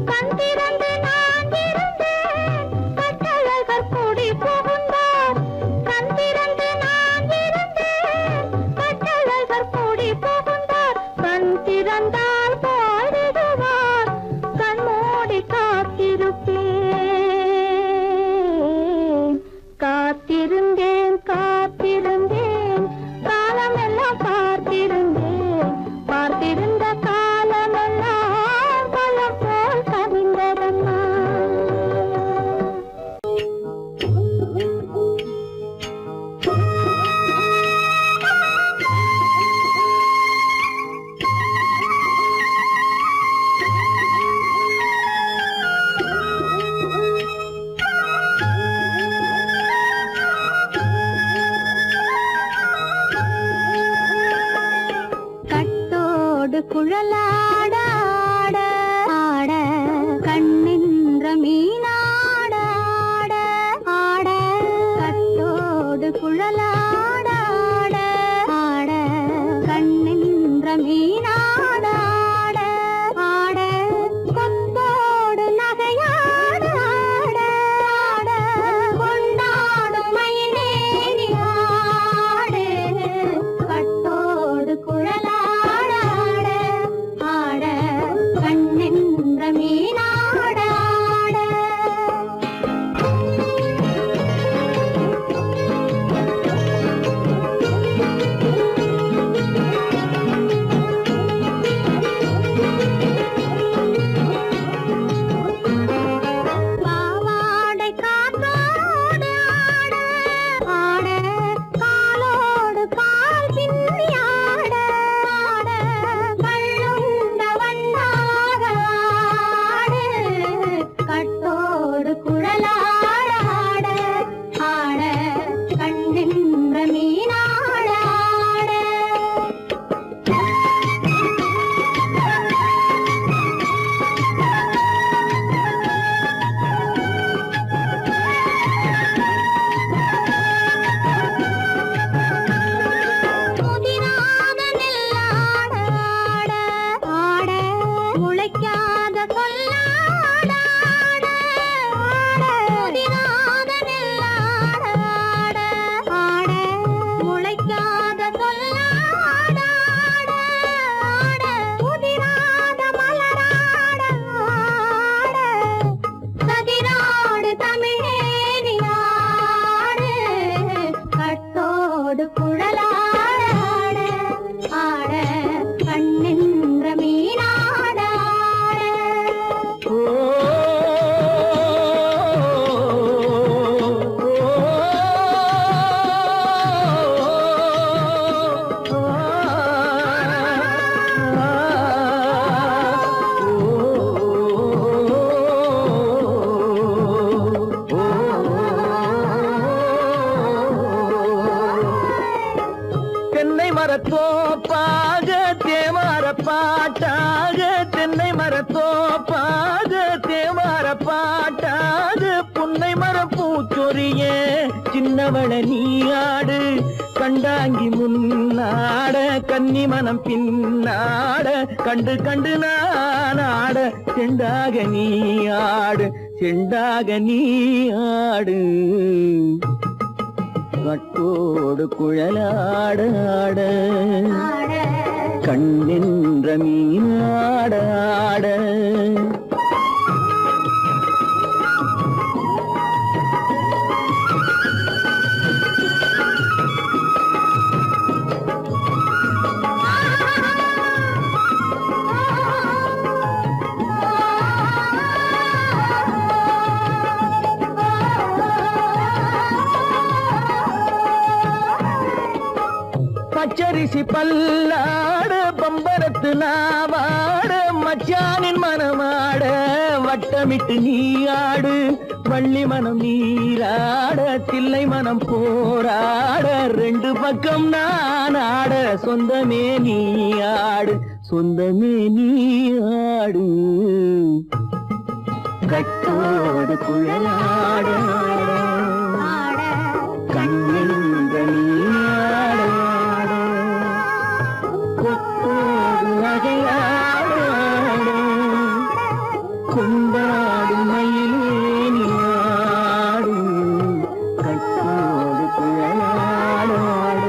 கண் திறந்து நான் இருந்தேன் கட்டழகர் கூடி புகுந்தார் கண் திறந்து நான் இருந்தேன் கட்டழகர் கூடி புகுந்தார் கண் திறந்தால் பாடுவார் கண் மூடி காத்திருப்பேன் காத்திருந்தேன் காத்திருந்தேன் காலமெல்லாம் பார்த்திருந்தேன் பார்த்திருந்த காலமெல்லாம் பழம் போல் கனிந்ததம்மா கட்டோடு குழலாட ஆட ஆட கண்ணின்ற மீனாட ஆட ஆட கட்டோடு குழலாட ஆட ஆட கண்ணின்ற மீனாட ஆட ஆட கொத்தோடு நகையாட ஆட ஆட கொண்டாடும் மயிலேறி ஆடு கட்டோடு குழலாட ஆட மரத்தோப்பாக தேவார பாட்டாக தென்னை மரத்தோப்பாக தேவார பாட்டாக புன்னை மரம் பூச்சொரிய சின்னவள நீயாடு கண்டாங்கி முன்னாட கன்னி மனம் பின்னாட கண்டு கண்டு நானாட செண்டாக நீயாடு செண்டாக நீயாடு கட்டோடு குழலாடாட கண்ணென்ற மீனாடாட பச்சரிசி பல்லாட பம்பரத்து நாவாட மச்சானின் மனமாட வட்டமிட்டு நீயாடு வள்ளி மனம் நீராட தில்லை மனம் போராட ரெண்டு பக்கம் நானாட சொந்தமே நீயாடு சொந்தமே நீயாடு கட்டோடு குழலாட கண்ணென்ற நீயாட கொண்டாடும் மயிலேனியாடும் கட்டோடு குழலாடாட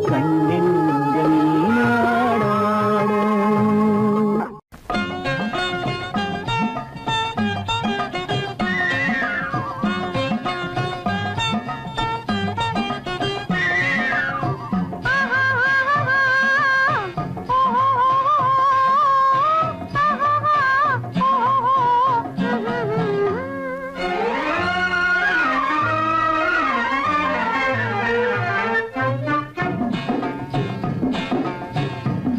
கண்ணென்ற நீயாடாட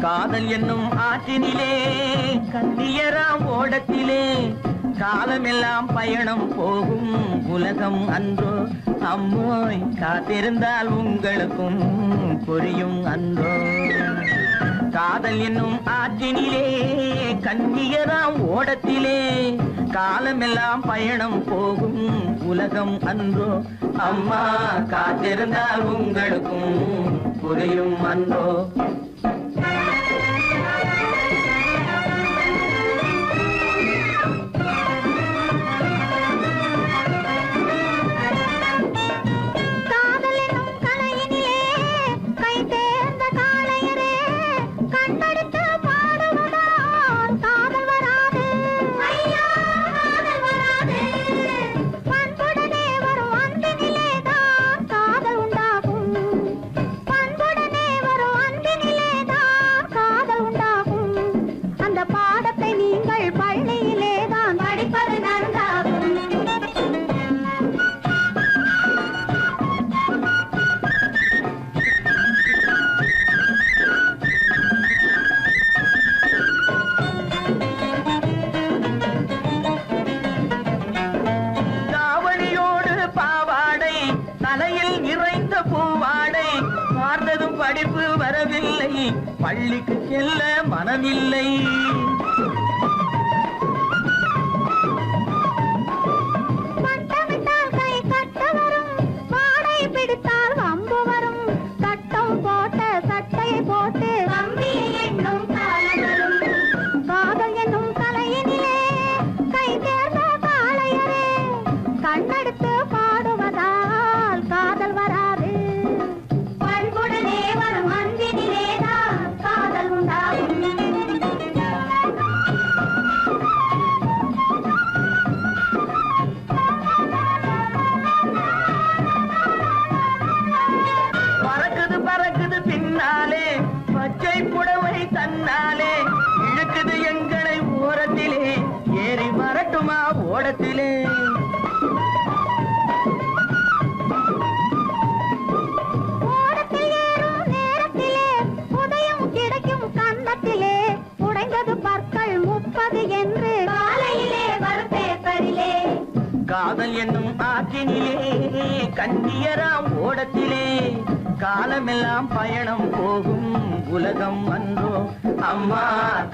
காதல் என்னும் ஆற்றினிலே கண்ணியராம் ஓடத்திலே காலமெல்லாம் பயணம் போகும் உலகம் அன்றோ அம்மோய் காத்திருந்தால் உங்களுக்கும் புரியும் அன்றோ காதல் என்னும் ஆற்றினிலே கண்ணியராம் ஓடத்திலே காலமெல்லாம் பயணம் போகும் உலகம் அன்றோ அம்மா காத்திருந்தால் உங்களுக்கும் புரியும் அன்றோ படிப்பு வரவில்லை பள்ளிக்கு செல்ல மனமில்லை பட்டமிட்டால் கை கட்ட வரும் வாடை பிடித்தால் வம்பு வரும் சட்டம் போட்ட சட்டையை போட்டு கம்பியை எண்ணும் காலம் வரும் காதல் என்னும் கலையினிலே கை தேர்ந்த காளையரே கண்ணெடுத்து பாடுவதால் காதல் வராது பண்புடனே வரும் அன்பினிலேதான் காதல் உண்டாகும் பறக்குது பறக்குது பின்னாலே பச்சை புடவை தன்னாலே இழுக்குது எங்களை ஓரத்திலே ஏறி வரட்டுமா ஓடத்திலே ஓடத்தில் ஏறும் நேரத்திலே உதயம் கிடைக்கும் கன்னத்திலே உடைந்தது பற்கள் 30 என்று காலையிலே வரும் பேப்பரிலே காதல் என்னும் ஆற்றினிலே கண்ணியராம் ஓடத்திலே காலமெல்லாம் பயணம் போகும் உலகம் அன்றோ அம்மா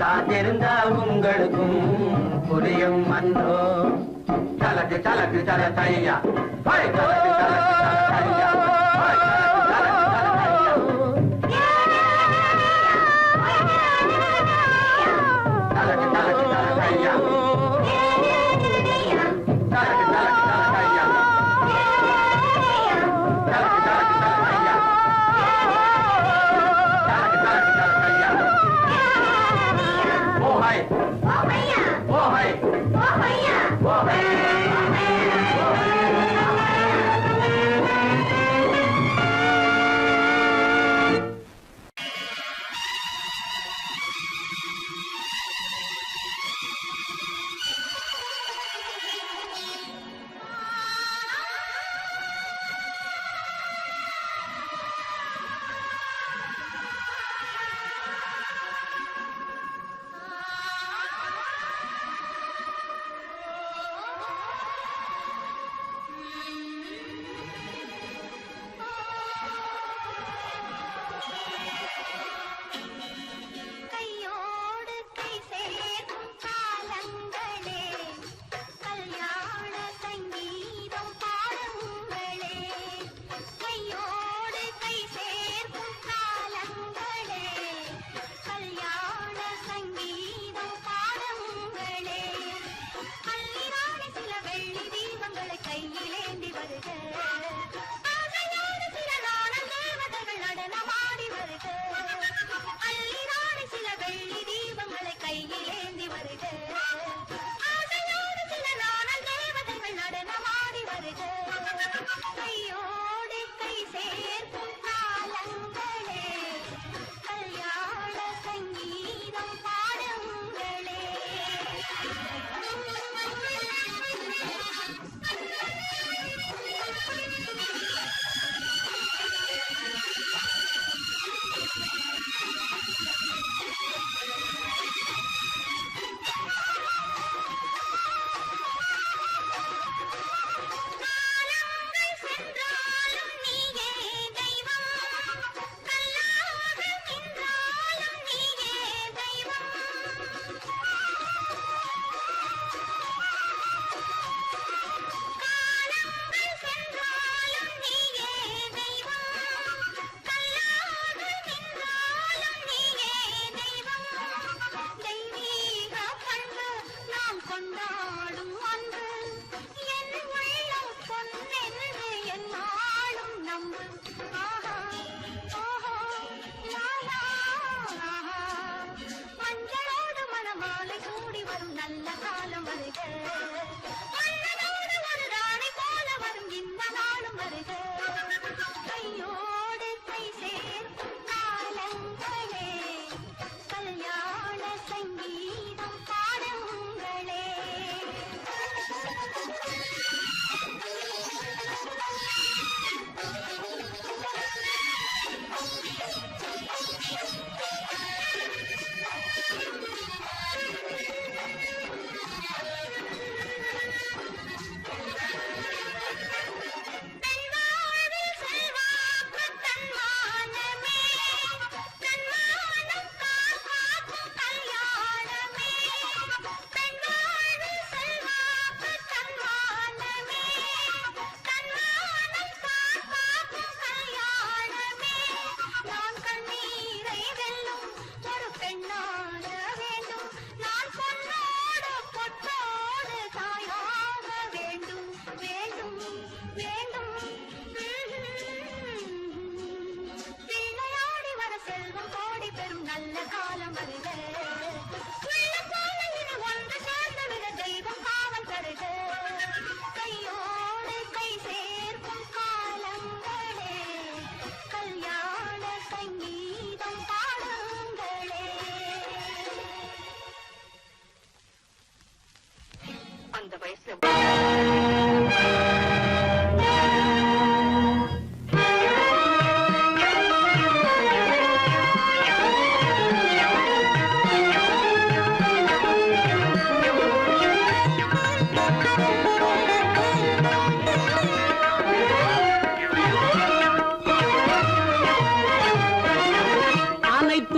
காத்திருந்தால் உங்களுக்கும் புரியும் அன்றோ சலக்கு சலக்கு சலத்தையா சலக்கு சலக்கு சலத்தையா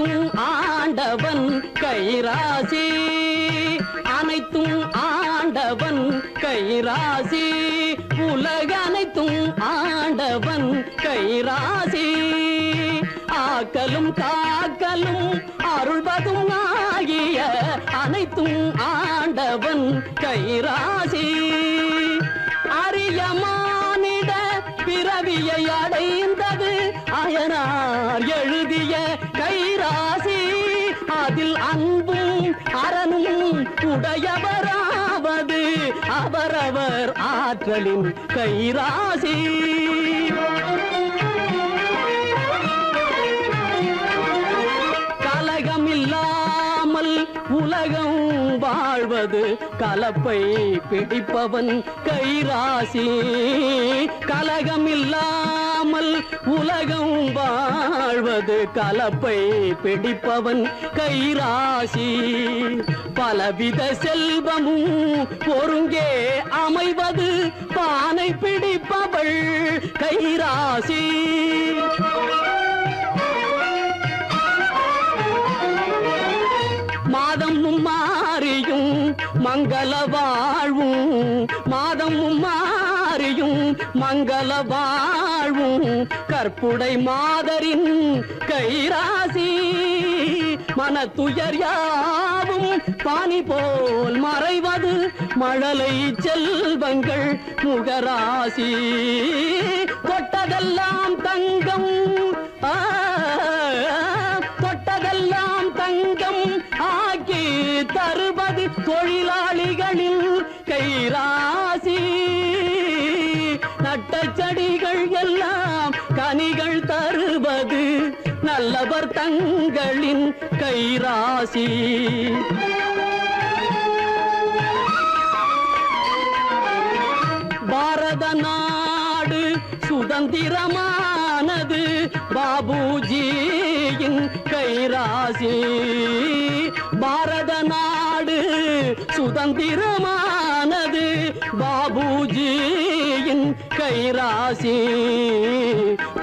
அனைத்தும் ஆண்டவன் கைராசி, அனைத்தும் ஆண்டவன் கைராசி, உலக அனைத்தும் ஆண்டவன் கைராசி, ஆக்கலும் காக்கலும் அருள்வதும் ஆகிய அனைத்தும் ஆண்டவன் கைராசி, அரிய மானிட பிறவியை அடைந்தது அயனார் எழுதிய கைராசி, அதில் அன்பும் அரணும் உடையவராவது அவரவர் ஆற்றலின் கைராசி. கலகமில்லாமல் உலகம் வாழ்வது கலப்பை பிடிப்பவன் கைராசி, கலகமில்லாமல் உலகம் வாழ்வது கலப்பை பிடிப்பவன் கைராசி, பலவித செல்வமும் ஒருங்கே அமைவது பானை பிடிப்பவள் கைராசி. மாதமும் மாறியும் மங்கள வாழ்வும், மாதமும் மாறியும் மங்கள வாழ்வும் கற்புடை மாதரின் கைராசி, மனத்துயர் யாவும் பானி போல் மறைவது மழலை செல்வங்கள் முகராசி, தொட்டதெல்லாம் தங்கம் தொட்டதெல்லாம் தங்கம் ஆக்கி தருவது தொழிலாளிகளின் கைராசி, நட்ட செடிகள் எல்லாம் கனிகள் தருவது நல்லவர் தங்களின் கைராசி. பாரத நாடு சுதந்திரமானது பாபுஜியின் கைராசி, பாரத நாடு சுதந்திரமானது பாபுஜியின் கைராசி,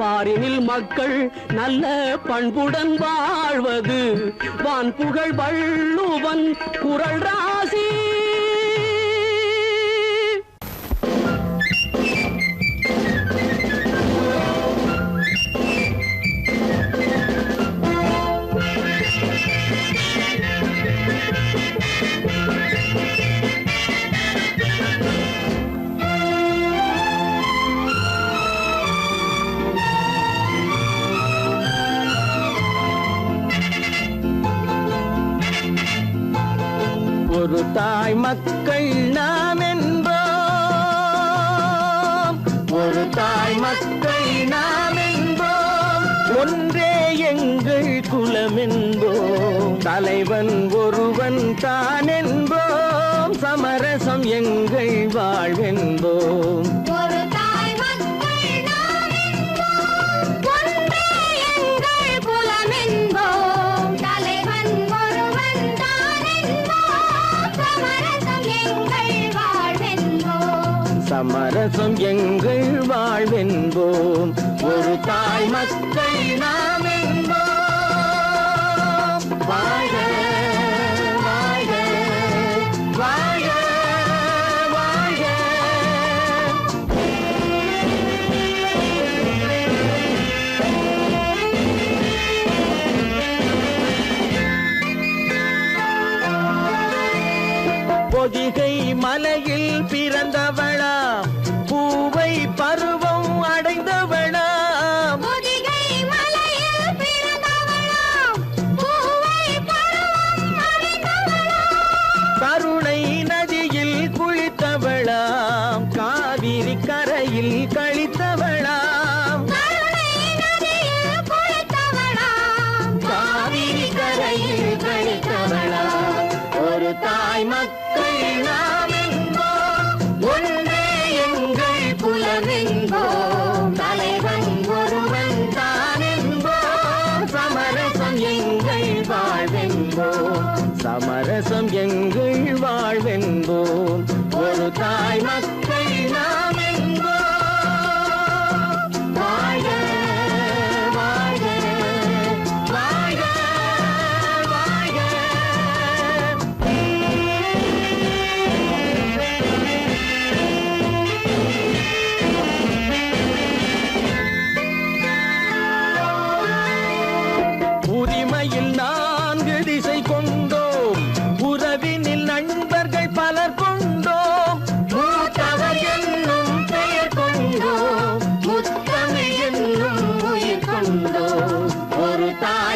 பாரினில் மக்கள் நல்ல பண்புடன் வாழ்வது வான் புகழ் வள்ளுவன் குறள் ராசி. ஒரு தாய் மக்கள் நாம் என்போம், ஒரு தாய் மக்கள் நாம் என்போம், ஒன்றே எங்கள் குலம் என்போம், தலைவன் ஒருவன் தான் என்போம், சமரசம் எங்கள் வாழ்வென்போம். ஒரு தாய் மக்கள் நாம் என்போம், ஒன்றே எங்கள் குலம் என்போம், தலைவன் ஒருவன் தான் என்போம், சமரசம் எங்கள் வாழ்வென்போம், சமரசம் எங்கள் வாழ்வென்போம். ஒரு தாய் மக்கள் நாம் என்போம். வாழ்க வாழ்க வாழ்க வாழ்க. பொதிகை மலையில் பிறந்தவளா, பூவை பருவம் அடைந்தவளா, பொதிகை மலையில் பிறந்தவளாம், பூவை பருவம் அடைந்தவளாம், கருணை நதியில் குளித்தவளாம், காவிரி கரையில் கழித்தவளாம், கருணை நதியில் குளித்தவளாம், காவிரி கரையில் கழித்தவளாம். ஒரு தாய் மக்கள் நாம் என்போம், ஒன்றே எங்கள் குலம் என்போம், தலைவன் ஒருவன் தான் என்போம், சமரசம் எங்கள் வாழ்வென்போம், சமரசம் எங்கள் வாழ்வென்போம். ஒரு தாய் மக்கள் நாம் என்போம். வாழ்க வாழ்க வாழ்க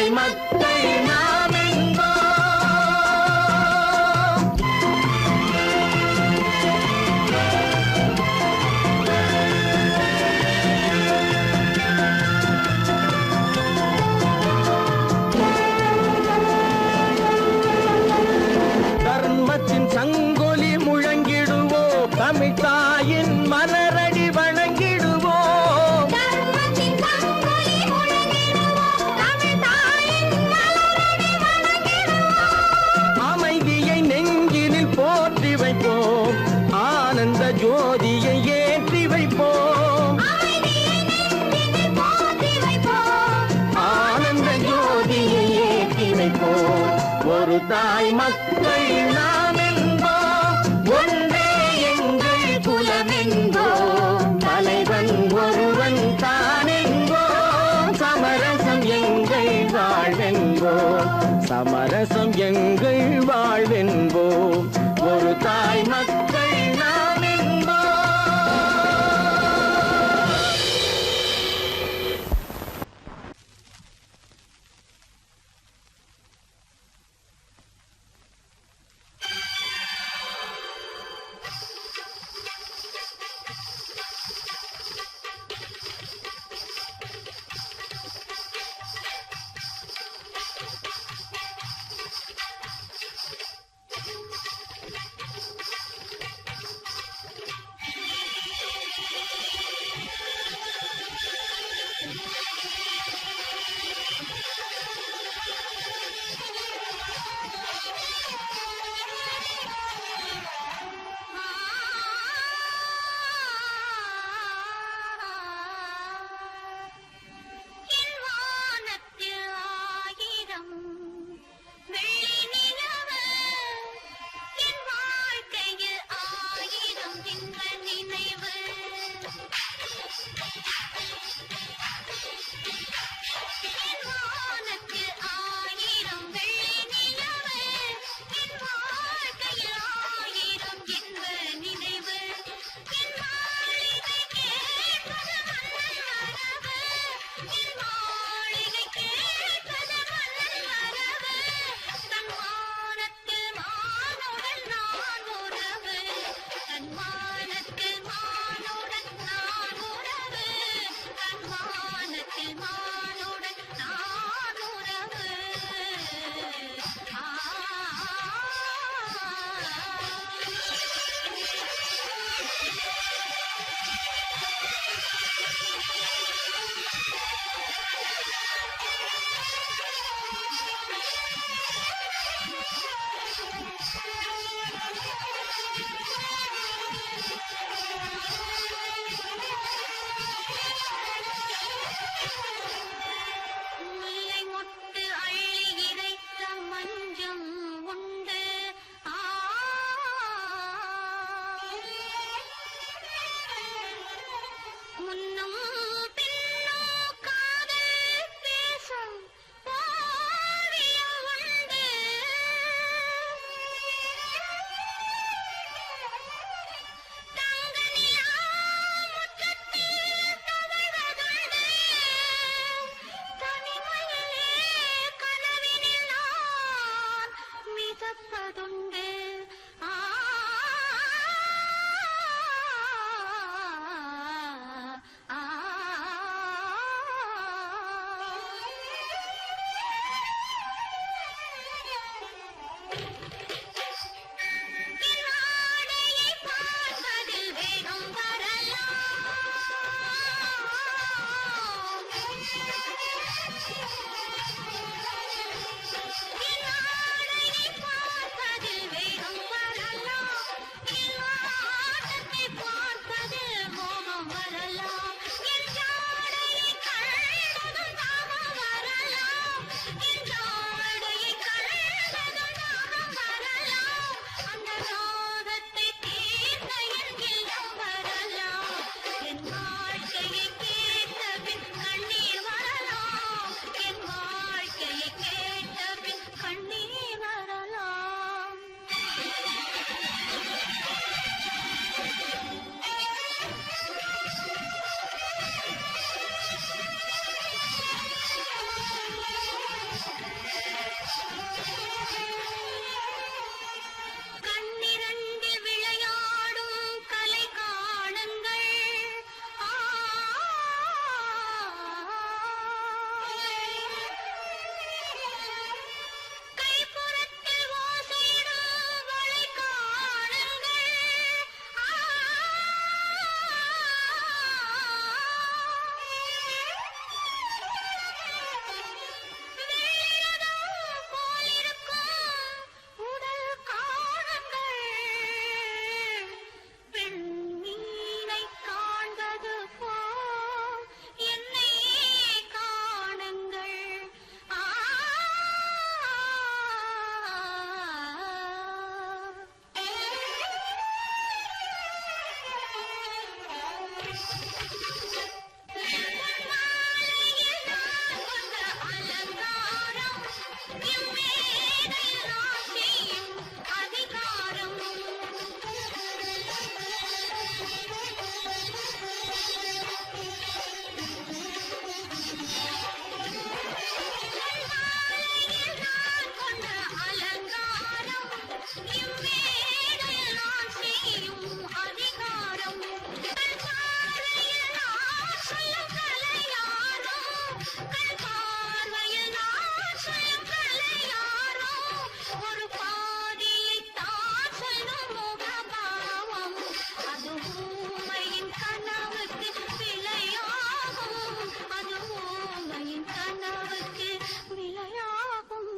தாய் மக்கள் நாம் என்போம். தர்மத்தின் சங்கொலி முழங்கிடுவோம், தமிழ் தாயின் மலரடி வணங்கிடுவோம். தர்மத்தின் சங்கொலி முழங்கிடுவோம், தமிழ் தாயின் மலரடி வணங்கிடுவோம். அமைதியை நெஞ்சினில் போற்றி வைப்போம், ஆனந்த ஜோதியை ஏற்றி வைப்போம். அமைதியை நெஞ்சினில் போற்றி வைப்போம், ஆனந்த ஜோதியை ஏற்றி வைப்போம். ஒரு தாய் மக்கள் நாம் என்போம், ஒன்றே எங்கள் குலம் என்போம். தலைவன் ஒருவன் தான் என்போம், சமரசம் எங்கள் வாழ்வென்போம். சமரசம் எங்கள் வாழ்வென்போம். ஒரு தாய் மக்கள் நாம் என்போம். கண் பார்வையில் நான் சொல்லும் கலையாரோ ஒரு பாதியை தான் சொல்லும் முகபாவம் அது ஊமையின் கனவுக்கு விலையாகும் அது ஊமையின் கனவுக்கு விலையாகும்